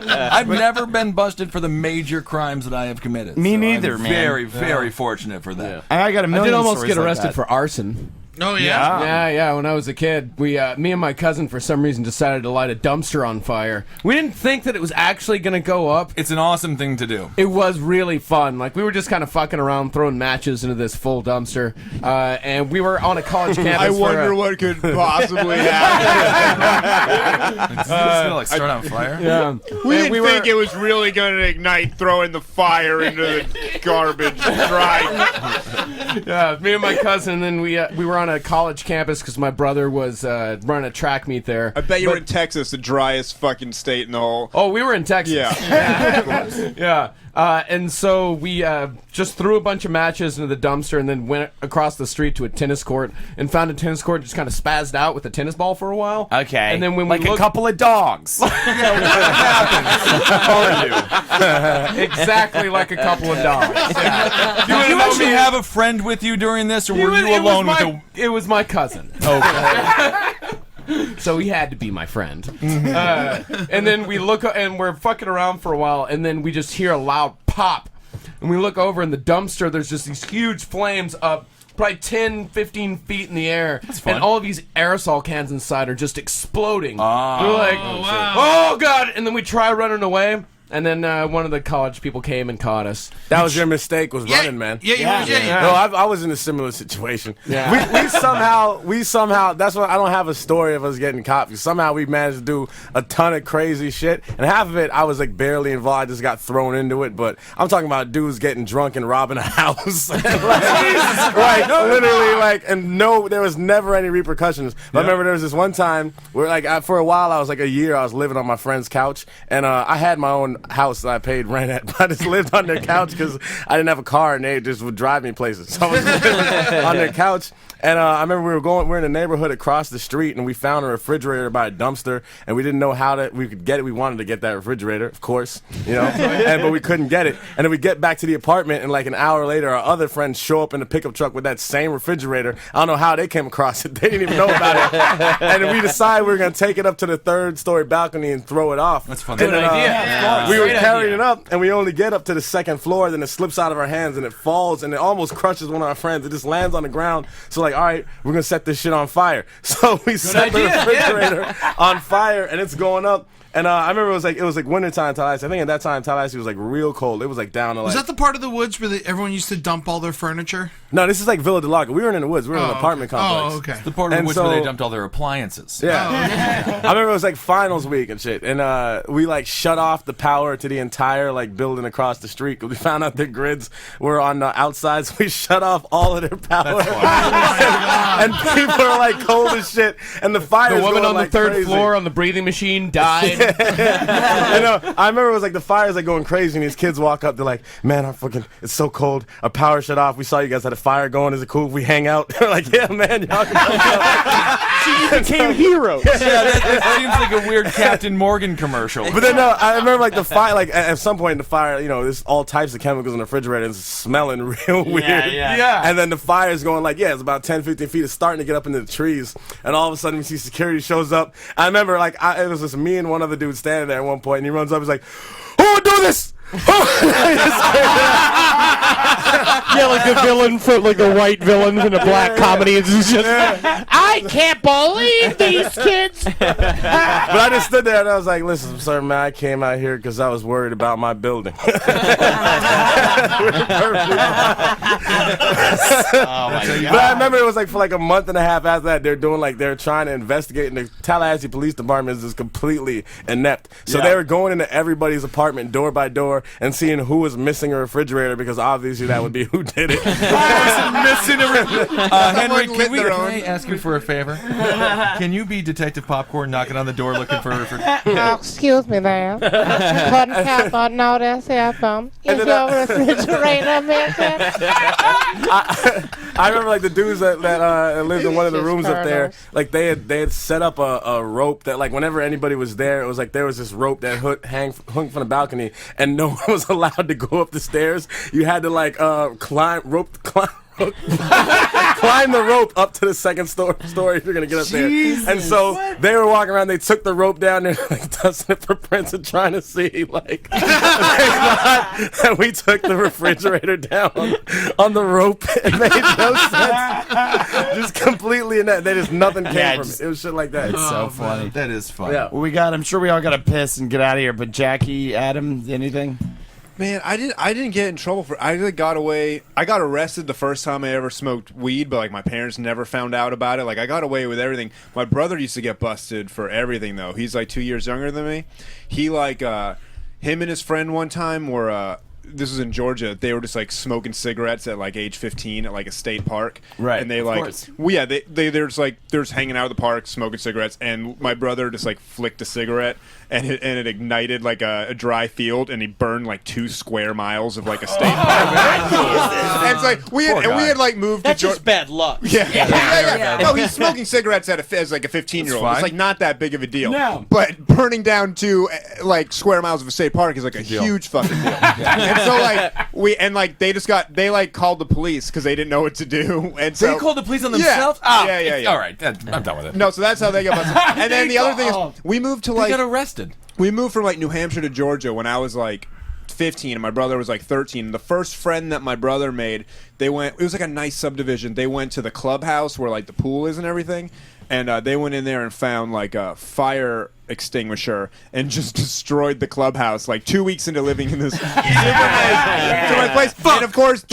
I've never been busted for the major crimes that I have committed. Me neither, I'm man. very, very fortunate for that. I got a million I did almost stories get like arrested that. for arson. Oh, yeah? Yeah. When I was a kid, me and my cousin, for some reason, decided to light a dumpster on fire. We didn't think that it was actually going to go up. It's an awesome thing to do. It was really fun. Like, we were just kind of fucking around, throwing matches into this full dumpster. And we were on a college campus. I wonder what could possibly happen. It's gonna start on fire. Yeah. We didn't think it was really going to ignite, throwing the fire into the garbage. Right. Yeah, me and my cousin, and then we were on a college campus because my brother was running a track meet there. I bet you were in Texas, the driest fucking state in the whole. Oh, we were in Texas. Yeah. And so we just threw a bunch of matches into the dumpster and then went across the street to a tennis court and found a tennis court, just kind of spazzed out with a tennis ball for a while. Okay. And then when like we a couple of dogs. Exactly like a couple of dogs. Yeah. Did you actually have a friend with you during this, or were you alone with the... It was my cousin. Okay. So he had to be my friend. And then we look, and we're fucking around for a while, and then we just hear a loud pop. And we look over in the dumpster, there's just these huge flames up probably 10, 15 feet in the air. That's fun. And all of these aerosol cans inside are just exploding. Oh. We're like, wow. oh, God. And then we try running away. And then one of the college people came and caught us. That was your mistake, was running, man. No, I was in a similar situation. Yeah. We somehow, that's why I don't have a story of us getting caught. Because somehow we managed to do a ton of crazy shit. And half of it, I was like barely involved. I just got thrown into it. But I'm talking about dudes getting drunk and robbing a house. Literally, and no, there was never any repercussions. But I remember there was this one time where, for a while, I was a year, I was living on my friend's couch. And I had my own house that I paid rent at, but I just lived on their couch because I didn't have a car and they just would drive me places. So I was living on their couch. And I remember we're in a neighborhood across the street, and we found a refrigerator by a dumpster, and we didn't know how we could get it. We wanted to get that refrigerator, of course, but we couldn't get it. And then we get back to the apartment, and an hour later, our other friends show up in the pickup truck with that same refrigerator. I don't know how they came across it. They didn't even know about it. And then we decided we were going to take it up to the 3rd-story balcony and throw it off. That's fun. Good idea. We were carrying it up, and we only get up to the 2nd floor, then it slips out of our hands, and it falls, and it almost crushes one of our friends. It just lands on the ground. So all right, we're going to set this shit on fire. So we set the refrigerator on fire, and it's going up. And I remember it was wintertime in Tallahassee. I think at that time Tallahassee was real cold. It was down to Was that the part of the woods where everyone used to dump all their furniture? No, this is Villa de Lago. We weren't in the woods. We were in an apartment complex. Oh, okay. It's the part of the woods where they dumped all their appliances. Yeah. I remember it was finals week and shit. And we shut off the power to the entire building across the street because we found out their grids were on the outside. So we shut off all of their power. And people are cold as shit. And the fire. The woman on the 3rd crazy. floor on the breathing machine died. I know. I remember it was the fire's going crazy, and these kids walk up. They're like, "Man, it's so cold. Our power shut off. We saw you guys had a fire going. Is it cool if we hang out?" They're like, "Yeah, man, y'all can." She became heroes. Yeah, that seems like a weird Captain Morgan commercial. But then I remember the fire. At some point, the fire. There's all types of chemicals in the refrigerator. And it's smelling real weird. Yeah. And then the fire's going it's about 10, 15 feet. It's starting to get up into the trees, and all of a sudden we see security shows up. I remember it was just me and one other dude standing there at one point, and he runs up. He's like, "Who would do this?" Yeah, the villain for the white villains in a black comedy. It's just, I can't believe these kids. But I just stood there and I was like, "Listen, sir, man, I came out here because I was worried about my building." Oh my God. But I remember it was for a month and a half after that, they're doing they're trying to investigate, and the Tallahassee Police Department is just completely inept. So they were going into everybody's apartment door by door and seeing who was missing a refrigerator, because obviously that would be who did it. Missing a Henry, can I ask you for a favor? Can you be Detective Popcorn knocking on the door looking for a refrigerator? Excuse me there. Couldn't help but notice if is your refrigerator missing? I remember the dudes that lived in one of the rooms up there, they had set up a rope that whenever anybody was there, it was there was this rope that hung from the balcony, and no one was allowed to go up the stairs. You had to climb the rope up to the 2nd story if you're gonna get up there. And so they were walking around. They took the rope down there, dusting it for prints and trying to see and we took the refrigerator down on the rope. It made no sense. Just completely inept. Nothing came from it. It was shit like that. It's so funny. That is fun. Yeah. Well, I'm sure we all got to piss and get out of here. But Jackie, Adam, anything? Man, I didn't get in trouble for. I got away. I got arrested the first time I ever smoked weed, but my parents never found out about it. I got away with everything. My brother used to get busted for everything though. He's 2 years younger than me. He him and his friend one time were. This was in Georgia. They were just smoking cigarettes at age 15 at a state park. Right. And they of course. they're just they're just hanging out at the park smoking cigarettes, and my brother just flicked a cigarette and it ignited a dry field, and he burned 2 square miles of a state park. And it's we had moved That's to just bad luck. Yeah. No, he's smoking cigarettes as a 15-year-old. It's not that big of a deal. No. But burning down 2 square miles of a state park is a huge fucking deal. And so they called the police because they didn't know what to do. And so They called the police on themselves? Yeah. All right, I'm done with it. No, so that's how they got busted. And then the other thing is, we moved to They got arrested. we moved from New Hampshire to Georgia when I was 15 and my brother was 13. The first friend that my brother made, it was a nice subdivision. They went to the clubhouse where the pool is and everything, and they went in there and found a fire extinguisher and just destroyed the clubhouse like 2 weeks into living in this my place. And of course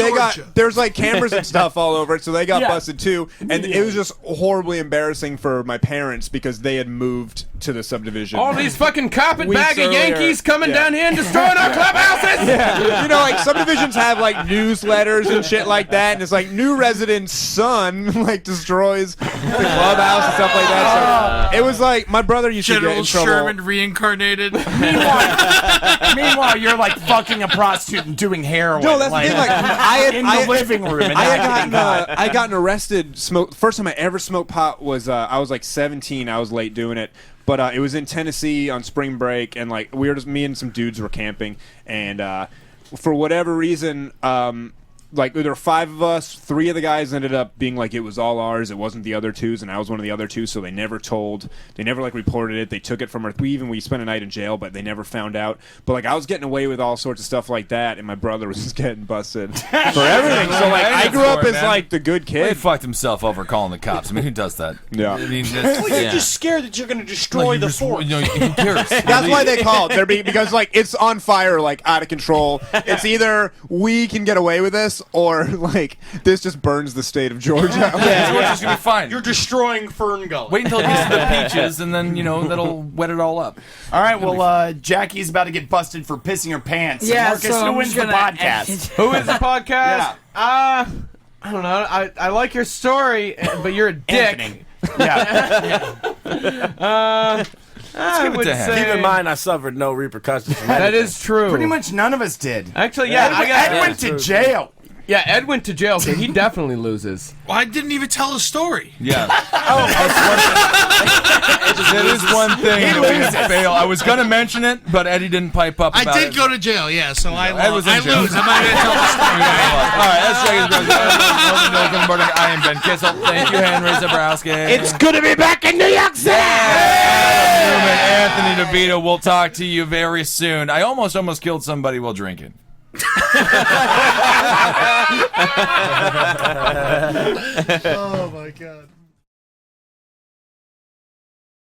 there's like cameras and stuff all over it, so they got busted too. And it was just horribly embarrassing for my parents because they had moved to the subdivision. All these fucking carpetbagger Yankees coming down here and destroying our clubhouses. You know, like subdivisions have like newsletters and shit like that, and it's like new resident's son like destroys the clubhouse and stuff like that. So it was like my brother used to get in trouble. Sherman reincarnated. Meanwhile, you're like fucking a prostitute and doing heroin. No, that's the thing. Like in the living room. And I had gotten arrested. First time I ever smoked pot was I was like 17. I was late doing it. But it was in Tennessee on spring break, and like me and some dudes were camping, and for whatever reason, like there were 5 of us. 3 of the guys ended up being like it was all ours. It wasn't the other 2's, and I was one of the other 2. So they never like reported it. They took it from our. We spent a night in jail, but they never found out. But like I was getting away with all sorts of stuff like that, and my brother was just getting busted for everything. So like I grew up as like the good kid. He fucked himself over calling the cops. I mean, who does that? Yeah. I mean, Well, you're just scared that you're going to destroy the fort. You know, who cares? That's why they called. Because like it's on fire, like out of control. It's either we can get away with this, or like this just burns the state of Georgia. Georgia's gonna be fine. You're destroying Fern Gully. Wait until it gets to the peaches, and then that'll wet it all up. All right, well, Jackie's about to get busted for pissing her pants. Yeah, Marcus, so who I'm wins the gonna podcast? Who is the podcast? I don't know. I like your story, but you're a dick. Anthony. Yeah. I would say Keep in mind, I suffered no repercussions from that anything. is true. Pretty much none of us did. Actually, yeah. Ed went to jail. Yeah, Ed went to jail, so he definitely loses. Well, I didn't even tell a story. Yeah. That is one thing that we could fail. I was going to mention it, but Eddie didn't pipe up about I did it. go to jail, yeah, so I was in jail. lose. I'm not going to tell the story. All right, that's Jackie's. I am Ben Kissel. Thank you, Henry Zebrowski. It's good to be back in New York City. Adam Newman, Anthony DeVito. We'll talk to you very soon. I almost killed somebody while drinking. Oh, my God.